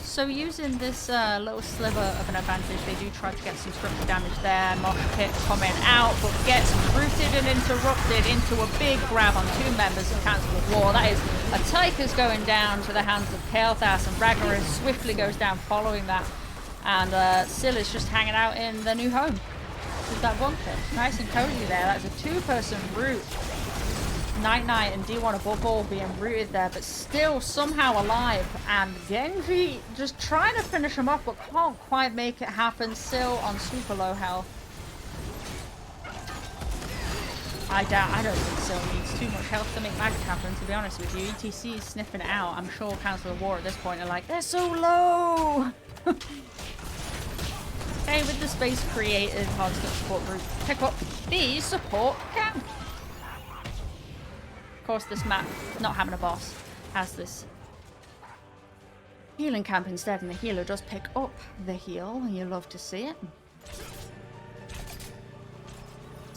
So using this little sliver of an advantage, they do try to get some structure damage there. Mosh Pit coming out, but gets rooted and interrupted into a big grab on 2 members of Council of War. That is a Tychus going down to the hands of Kael'thas, and Ragnaros swiftly goes down following that. And Syl is just hanging out in their new home with that bunker. Nice and cozy there. That's a 2-person route. Night Knight and D1 above all being rooted there, but still somehow alive. And Genji just trying to finish him off, but can't quite make it happen. Still on super low health. I don't think Syl needs too much health to make magic happen, to be honest with you. ETC is sniffing it out. I'm sure Council of War at this point are like, they're so low! Okay, with the space created, Hardsuck Support Group pick up the support camp. Of course, this map, not having a boss, has this healing camp instead, and the healer does pick up the heal. You love to see it.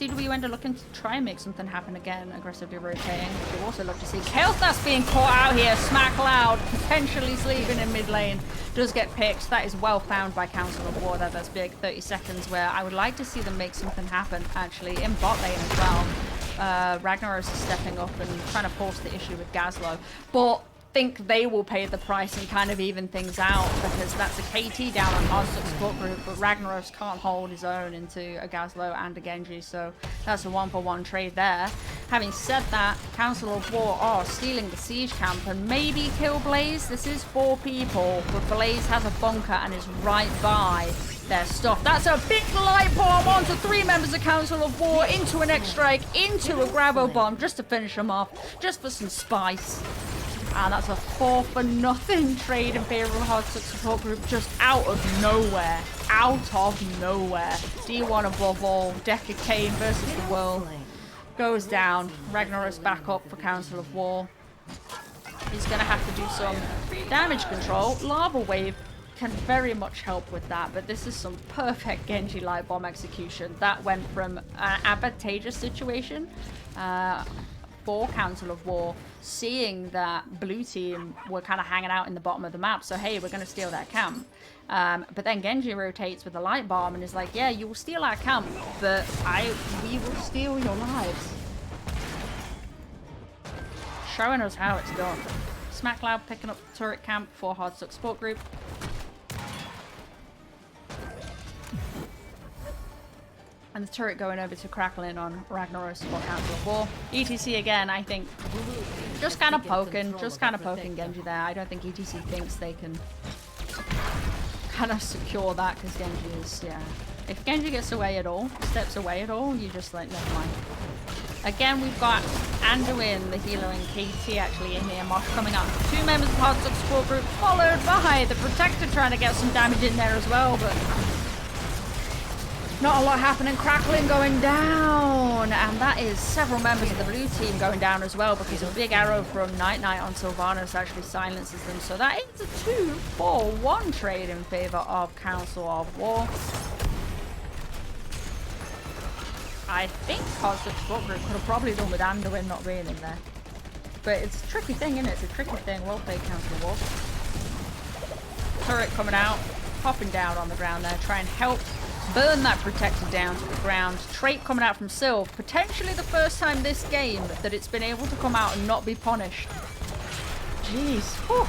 CW Ender looking to try and make something happen again, aggressively rotating. We've also looked to see Kael'thas being caught out here. Smack Loud, potentially sleeping in mid lane, does get picked. That is well found by Council of War. That's big. 30 seconds where I would like to see them make something happen, actually, in bot lane as well. Ragnaros is stepping up and trying to force the issue with Gazlo. But think they will pay the price and kind of even things out, because that's a KT down on Hardstuck support group, but Ragnaros can't hold his own into a Gazlo and a Genji, so that's a 1-for-1 trade there. Having said that, Council of War are stealing the siege camp and maybe kill Blaze. This is 4 people, but Blaze has a bunker and is right by their stuff. That's a big light bomb onto 3 members of Council of War, into an X-Strike, into a Grabo bomb, just to finish them off, just for some spice. And that's a 4-for-nothing trade in favor of Hardstuck support group, just out of nowhere. Out of nowhere. D1 above all. Deca Kane versus the world. Goes down. Ragnaros back up for Council of War. He's going to have to do some damage control. Lava Wave can very much help with that, but this is some perfect Genji light bomb execution. That went from an advantageous situation for Council of War, seeing that blue team were kind of hanging out in the bottom of the map, so hey, we're going to steal their camp. But then Genji rotates with the light bomb and is like, yeah, you will steal our camp, but we will steal your lives. Showing us how it's done. Smack Loud picking up the turret camp for Hardstuck support group. And the turret going over to crackling on Ragnaros for Council of War. ETC again, I think, just kind of poking Genji there. I don't think ETC thinks they can kind of secure that, because Genji is, yeah. If Genji gets away at all, steps away at all, you just like, never mind. Again, we've got Anduin, the healer, and KT actually in here. Mosh coming up. 2 members of Hardstuck support group, followed by the Protector trying to get some damage in there as well, but not a lot happening. Crackling going down, and that is several members of the blue team going down as well, because a big arrow from Night Knight on Sylvanas actually silences them. So that is a 2-for-1 trade in favor of Council of War. I think Hardstuck support group could have probably done with Anduin not being in there, but it's a tricky thing, isn't it? It's a tricky thing. Well played, Council of War. Turret coming out, popping down on the ground there, try and help burn that Protector down to the ground. Trait coming out from Sylv. Potentially the first time this game that it's been able to come out and not be punished. Jeez. Whew.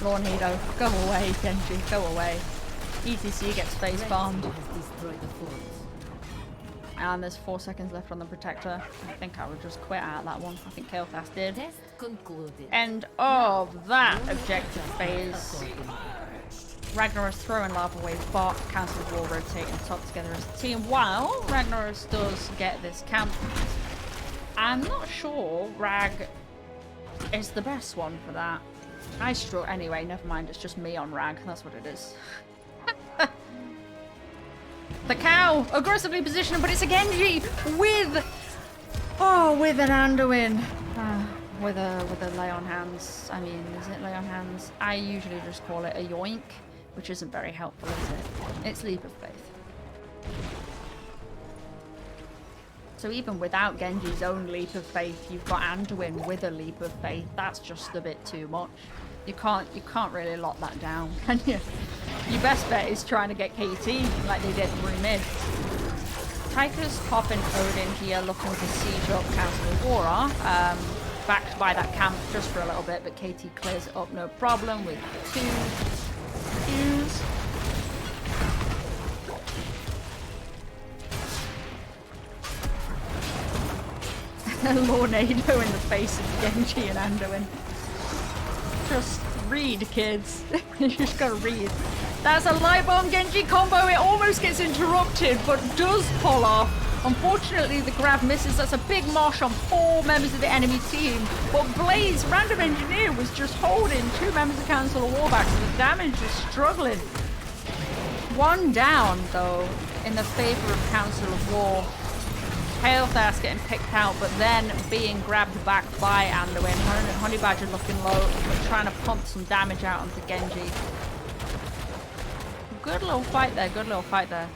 Lornedo, go away, Genji, go away. ETC gets face bombed. And there's 4 seconds left on the Protector. I think I would just quit out that one. I think Kael'thas did. Test concluded. End of that objective phase. Ragnaros throwing Lava Wave bot, Council of War rotating top together as a team, while Ragnaros does get this camp. I'm not sure Rag is the best one for that. I struggle. Anyway, never mind, it's just me on Rag, that's what it is. The cow aggressively positioned, but it's a Genji with an Anduin. With a lay on hands. I mean, is it lay on hands? I usually just call it a yoink, which isn't very helpful, is it? It's leap of faith. So even without Genji's own leap of faith, you've got Anduin with a leap of faith. That's just a bit too much. You can't really lock that down, can you? Your best bet is trying to get KT like they did through mid. Tychus popping Odin here, looking to siege up Council of War. Backed by that camp just for a little bit, but KT clears it up no problem with 2 Qs. Lornado in the face of Genji and Anduin. Just read, kids. You just gotta read. That's a light bomb Genji combo. It almost gets interrupted, but does pull off. Unfortunately, the grab misses. That's a big mosh on 4 members of the enemy team. But Blaze, random engineer, was just holding 2 members of Council of War back, so the damage is struggling. 1 down, though, in the favor of Council of War. Kael'thas getting picked out, but then being grabbed back by Anduin. Honey Badger looking low, but trying to pump some damage out onto Genji. Good little fight there, good little fight there.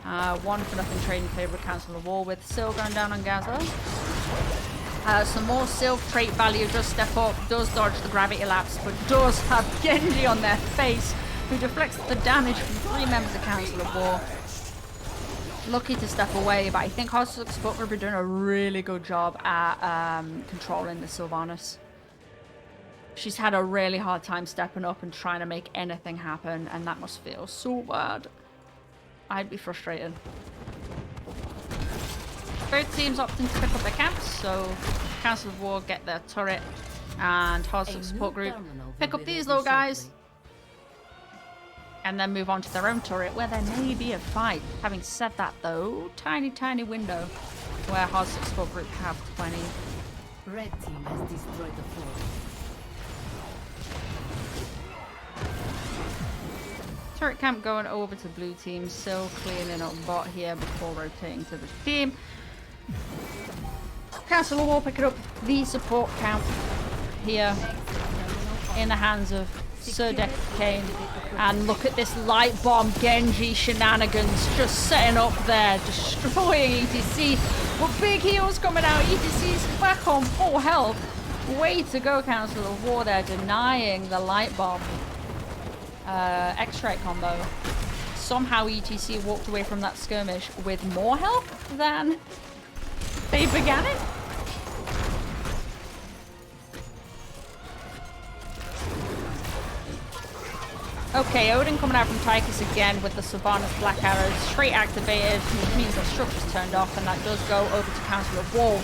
1 for nothing trading favor with Council of War with Syl going down on Gaza. Some more Syl trait value does step up, does dodge the gravity lapse, but does have Genji on their face, who deflects the damage from 3 members of Council of War. Lucky to step away, but I think Hostel's support group are doing a really good job at controlling the Sylvanas. She's had a really hard time stepping up and trying to make anything happen, and that must feel so bad. I'd be frustrated. Both teams opting to pick up their camps, so Council of War get their turret, and Hostel support group pick up these little guys, and then move on to their own turret, where there may be a fight. Having said that, though, tiny window where Hostel support group have 20. Red team has destroyed the fort. Turret camp going over to blue team, still cleaning up bot here before rotating to the team. Council of War picking up the support camp here in the hands of Sir Decane. And look at this light bomb Genji shenanigans just setting up there, destroying ETC. But big heals coming out, ETC's back on full health. Way to go, Council of War there, denying the light bomb. X-ray combo. Somehow ETC walked away from that skirmish with more health than they began it. Okay, Odin coming out from Tychus again with the Sylvanas Black Arrows straight activated, which means the structure's turned off, and that does go over to Council of War.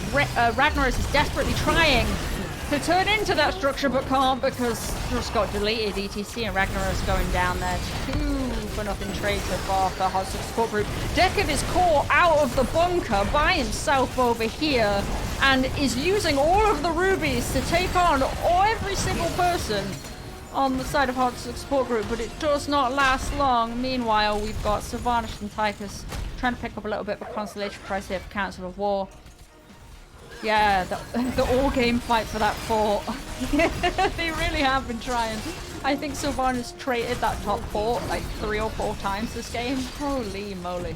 Ragnaros is desperately trying to turn into that structure, but can't because just got deleted. ETC and Ragnaros going down there. 2 for nothing trade so far for Hostel support group. Deckard is caught out of the bunker by himself over here and is using all of the rubies to take on every single person on the side of Hostel support group, but it does not last long. Meanwhile, we've got Sylvanas and Tychus trying to pick up a little bit of a consolation prize here for Council of War. Yeah, the all-game fight for that fort. They really have been trying. I think Sylvanas traded that top fort like 3 or 4 times this game. Holy moly.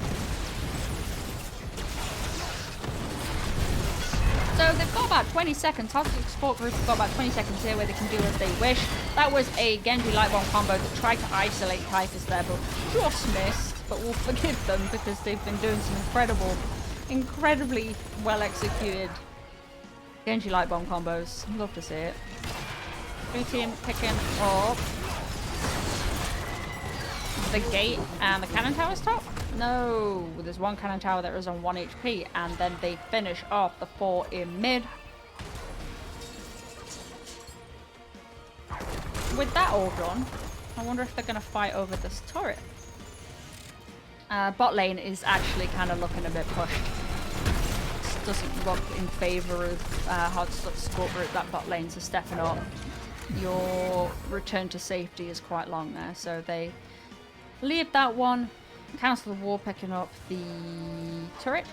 So they've got about 20 seconds. Hostel support group have got about 20 seconds here where they can do as they wish. That was a Genji light bomb combo that tried to isolate Tychus there, but just missed. But we'll forgive them because they've been doing some incredibly well executed Genji light bomb combos. Love to see it. Blue team picking up the gate and the cannon tower's top. No, there's one cannon tower that is on 1 HP, and then they finish off the 4 in mid. With that all done, I wonder if they're going to fight over this turret. Bot lane is actually kind of looking a bit pushed. This doesn't look in favor of hard support group. That bot lanes are stepping up. Your return to safety is quite long there, so they leave that one. Council of War picking up the turret.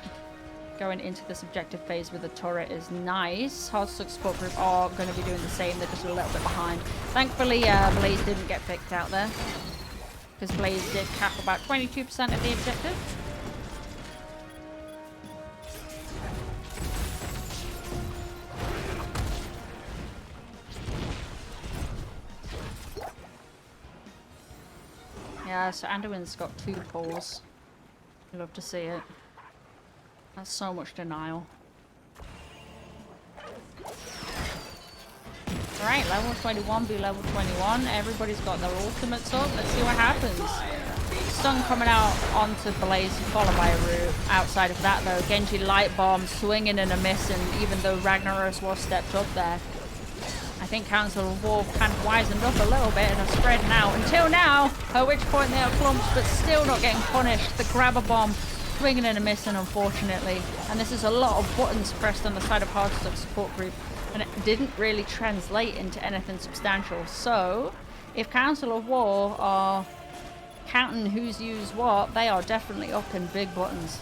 Going into this objective phase with the turret is nice. Hard support group are going to be doing the same. They're just a little bit behind. Thankfully, Blaze didn't get picked out there, because Blaze did cap about 22% of the objective. Yeah, so Anduin's got 2 pulls. Love to see it. That's so much denial. Alright, level 21 be level 21. Everybody's got their ultimates up. Let's see what happens. Stun coming out onto Blaze, followed by a root. Outside of that though, Genji light bomb swinging and a miss, and even though Ragnaros was stepped up there, I think Council of War kind of wisened up a little bit and are spreading out until now, at which point they are clumps but still not getting punished. The grabber bomb swinging and a missing, unfortunately. And this is a lot of buttons pressed on the side of Hardstock support group, and it didn't really translate into anything substantial. So if Council of War are counting who's used what, they are definitely up in big buttons.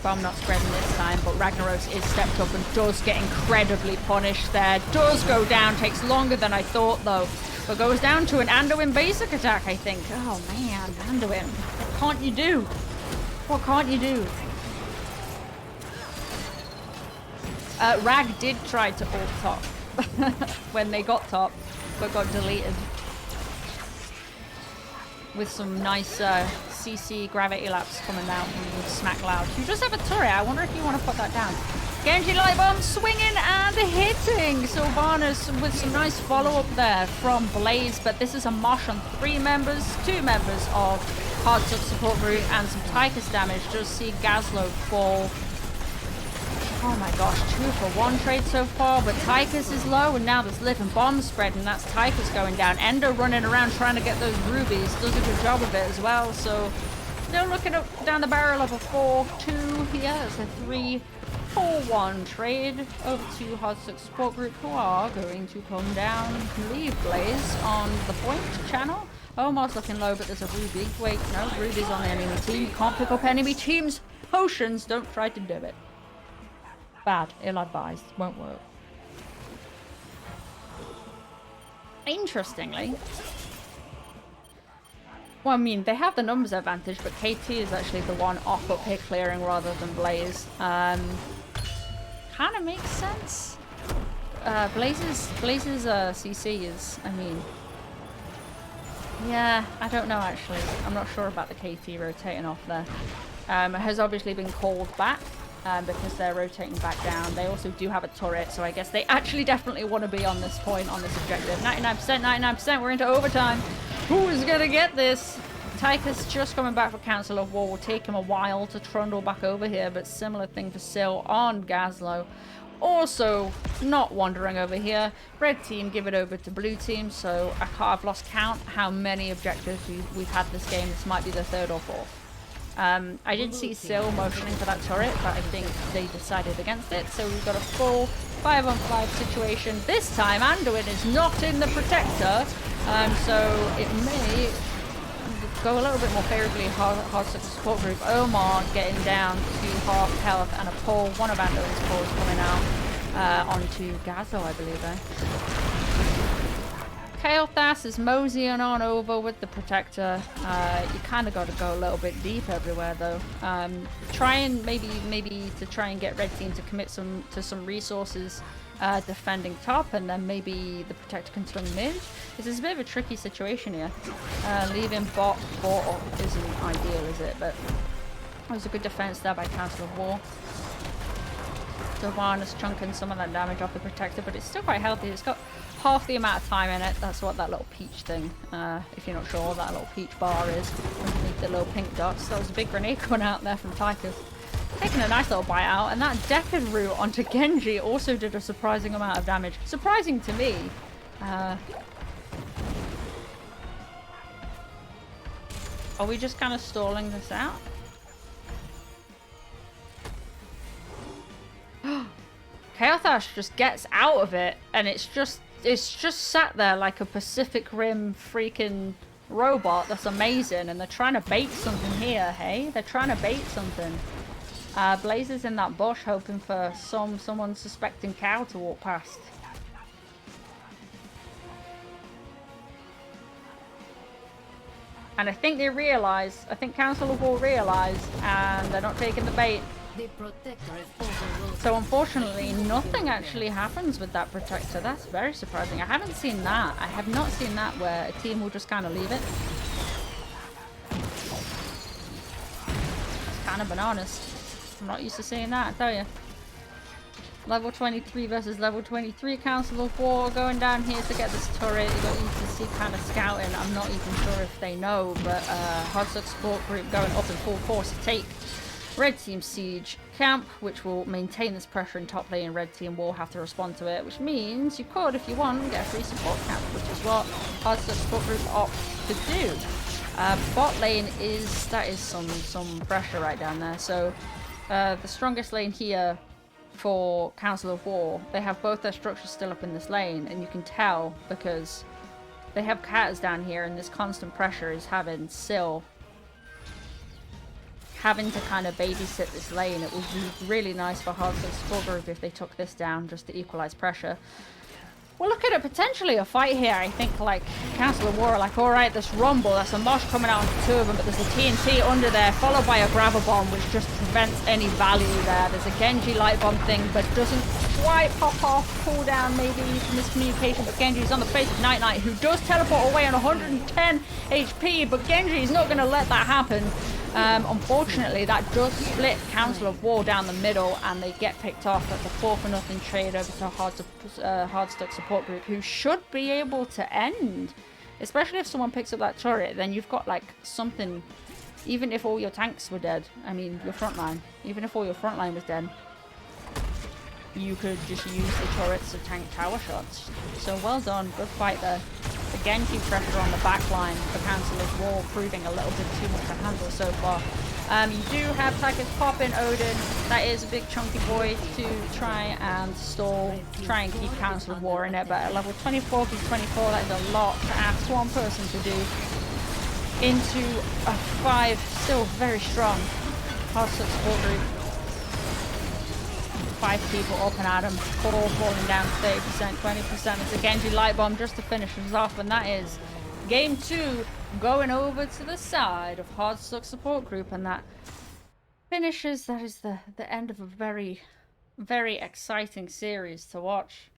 Bomb not spreading this time, but Ragnaros is stepped up and does get incredibly punished there. Does go down, takes longer than I thought though. But goes down to an Anduin basic attack, I think. Oh man, Anduin. What can't you do? What can't you do? Rag did try to ult top when they got top, but got deleted. With some nice CC gravity laps coming out from Smack Loud. You just have a turret. I wonder if you want to put that down. Genji Light Bomb swinging and hitting Sylvanas with some nice follow-up there from Blaze, but this is a mosh on 2 members of Hardsuck support group and some Tychus damage. Just see Gazlo fall. Oh my gosh, 2-for-1 trade so far, but Tychus is low and now there's Liv and Bomb spread and that's Tychus going down. Endo running around trying to get those rubies, does a good job of it as well, so still looking up down the barrel of a 4-2 here. It's a 3-4-1 trade over to Hardsuck support group, who are going to come down and leave Blaze on the point channel. Almost looking low, but there's a ruby. Wait, no, ruby's on the enemy team. You can't pick up enemy team's potions, don't try to do it. Bad, ill-advised, won't work. Interestingly, well, I mean, they have the numbers advantage, but KT is actually the one off up here clearing rather than Blaze. Kind of makes sense. Blaze's CC is, I mean, yeah, I don't know actually. I'm not sure about the KT rotating off there. It has obviously been called back. Because they're rotating back down. They also do have a turret, so I guess they actually definitely want to be on this point, on this objective. 99%, 99%, we're into overtime. Who is going to get this? Tychus just coming back for Council of War. Will take him a while to trundle back over here, but similar thing for Syl on Gazlo. Also, not wandering over here. Red team give it over to blue team, so I've lost count how many objectives we've had this game. This might be the 3rd or 4th. I did see Syl motioning for that turret, but I think they decided against it. So we've got a full 5-on-5 situation. This time, Anduin is not in the Protector, so it may go a little bit more favourably. Hardsuck support group. Omar getting down to half health, and a pull. One of Anduin's pulls coming out onto Gazzo, I believe. Kael'thas is moseying on over with the Protector. You kind of got to go a little bit deep everywhere, though. Try and maybe to try and get Red Team to commit to some resources defending top, and then maybe the Protector can swing mid. This is a bit of a tricky situation here. Leaving bot isn't ideal, is it? But it was a good defense there by Council of War. Sylvanas chunking some of that damage off the Protector, but it's still quite healthy. It's got half the amount of time in it. That's what that little peach thing, if you're not sure, that little peach bar is underneath the little pink dots. That was a big grenade coming out there from Tychus. Taking a nice little bite out, and that Decad Root onto Genji also did a surprising amount of damage. Surprising to me. Are we just kind of stalling this out? Kael'thas just gets out of it, and it's just sat there like a Pacific Rim freaking robot. That's amazing, and they're trying to bait something here, hey? They're trying to bait something. Blaze is in that bush hoping for someone suspecting cow to walk past. And I think they realise, I think Council of War realise, and they're not taking the bait. So unfortunately, nothing actually happens with that Protector. That's very surprising. I haven't seen that. I have not seen that where a team will just kind of leave it. It's kind of bananas. I'm not used to seeing that, I tell you. Level 23 versus level 23 Council of War going down here to get this turret. You got ETC kind of scouting. I'm not even sure if they know, but Hardsuck support group going up in full force to take Red Team Siege Camp, which will maintain this pressure in top lane, and Red Team will have to respond to it, which means you could, if you want, get a free support camp, which is what Hardsuck support group opt to do. Bot lane is some pressure right down there. So the strongest lane here for Council of War, they have both their structures still up in this lane, and you can tell because they have Katas down here, and this constant pressure is having Syl having to kind of babysit this lane. It would be really nice for Hardsuck support group if they took this down just to equalize pressure. We're looking at potentially a fight here. I think, like, Council of War are like, alright, this Rumble, that's a Mosh coming out on two of them, but there's a TNT under there, followed by a Grabber Bomb, which just prevents any value there. There's a Genji Light Bomb thing, but doesn't quite pop off, cool down, maybe miscommunication, but Genji's on the face of Night Knight, who does teleport away on 110 HP, but Genji's not going to let that happen. Unfortunately, that does split Council of War down the middle, and they get picked off at the 4-0 trade over to Hardstuck support group, who should be able to end. Especially if someone picks up that turret, then you've got like something. Even if all your tanks were dead, I mean your front line. Even if all your front line was dead, you could just use the turrets to tank tower shots. So well done, good fight there. The Genji pressure on the back line for Council of War proving a little bit too much to handle so far. You do have Tychus pop in Odin. That is a big chunky boy to try and stall, try and keep Council of War in it. But at level 24 v 24, that is a lot to ask one person to do into a 5, still very strong Hardstuck support group. 5 people up and at him, 4 falling down 30%, 20%. It's a Genji Light Bomb just to finish us off, and that is game 2 going over to the side of Hardstuck support group, and that finishes. That is the end of a very, very exciting series to watch.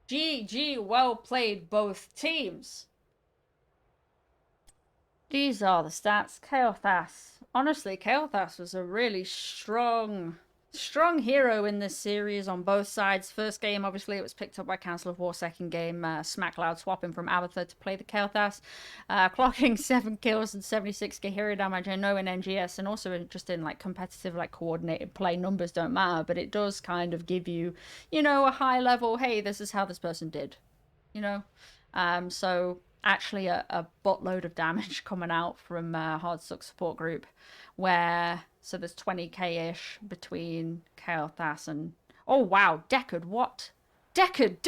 GG, well played both teams. These are the stats. Kael'thas. Honestly, Kael'thas was a really strong hero in this series on both sides. First game, obviously, it was picked up by Council of War. Second game, SmackLoud swapping from Abathur to play the Kael'thas. Clocking 7 kills and 76k hero damage. I know in NGS and also just in like competitive, like coordinated play, numbers don't matter, but it does kind of give you, you know, a high level, hey, this is how this person did, you know? So actually a buttload of damage coming out from Hardstuck support group, where so there's 20k-ish between Kael'thas and oh wow, Deckard, what? Deckard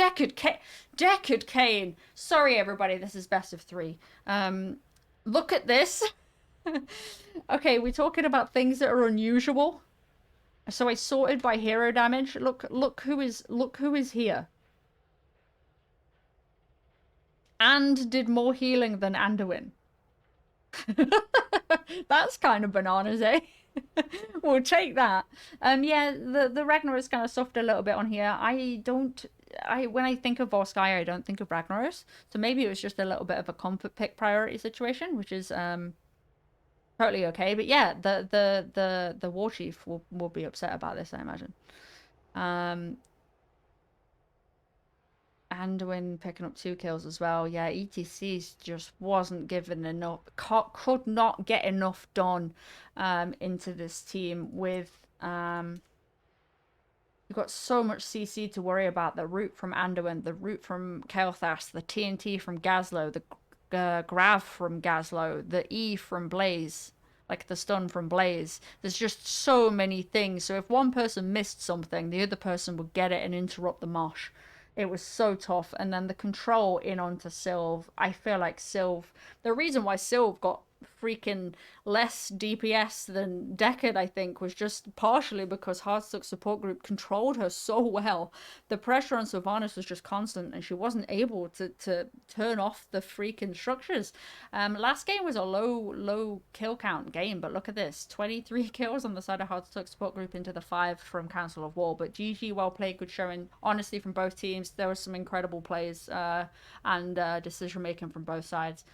Cain. Sorry everybody, this is best of 3. Look at this. Okay, we're talking about things that are unusual. So I sorted by hero damage. Look who is here. And did more healing than Anduin. That's kind of bananas, eh? We'll take that. Yeah, the Ragnaros kind of suffered a little bit on here. When I think of Volskaya, I don't think of Ragnaros. So maybe it was just a little bit of a comfort pick priority situation, which is totally okay. But yeah, the war chief will be upset about this, I imagine. Anduin picking up 2 kills as well. Yeah, ETCs just wasn't given enough, could not get enough done into this team with you've got so much CC to worry about. The root from Anduin, the root from Kael'thas, the TNT from Gazlowe, the Grav from Gazlowe, the E from Blaze, like the stun from Blaze. There's just so many things. So if one person missed something, the other person would get it and interrupt the mosh. It was so tough. And then the control in onto Sylve. I feel like Sylve, the reason why Sylve got freaking less DPS than Deckard, I think, was just partially because Hardstuck support group controlled her so well. The pressure on Sylvanas was just constant, and she wasn't able to turn off the freaking structures. Last game was a low kill count game, but look at this, 23 kills on the side of Hardstuck support group into the 5 from Council of War. But GG, well played, good showing, honestly, from both teams. There were some incredible plays and decision making from both sides.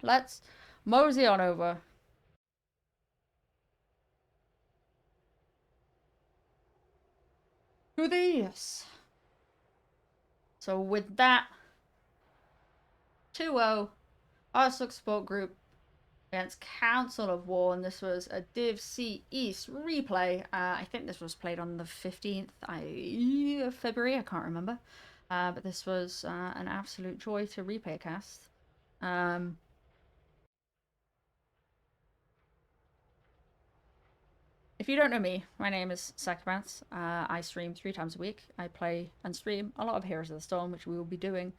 Let's mosey on over to these. So with that, 2-0, Hardstuck support group against Council of War, and this was a Div C East replay. I think this was played on the 15th of February, I can't remember. But this was an absolute joy to replay cast. If you don't know me, my name is Sacripants. I stream 3 times a week. I play and stream a lot of Heroes of the Storm, which we will be doing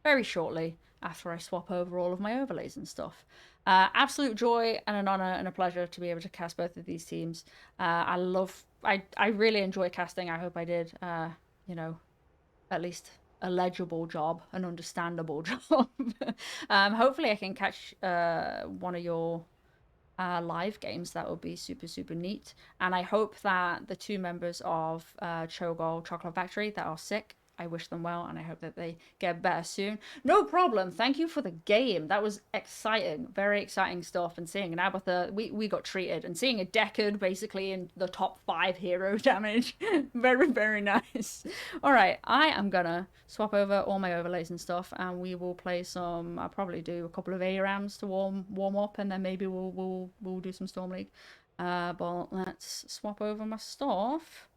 very shortly. after I swap over all of my overlays and stuff. Absolute joy and an honor and a pleasure to be able to cast both of these teams. I really enjoy casting. I hope I did, you know, at least a legible job, an understandable job. Hopefully I can catch one of your live games. That would be super, super neat. And I hope that the two members of Chogol Chocolate Factory that are sick, I wish them well, and I hope that they get better soon. No problem. Thank you for the game. That was exciting. Very exciting stuff. And seeing an Abathur, we got treated. And seeing a Deckard basically in the top 5 hero damage. Very, very nice. All right. I am going to swap over all my overlays and stuff. And we will play some, I'll probably do a couple of ARAMs to warm up. And then maybe we'll do some Storm League. But let's swap over my stuff.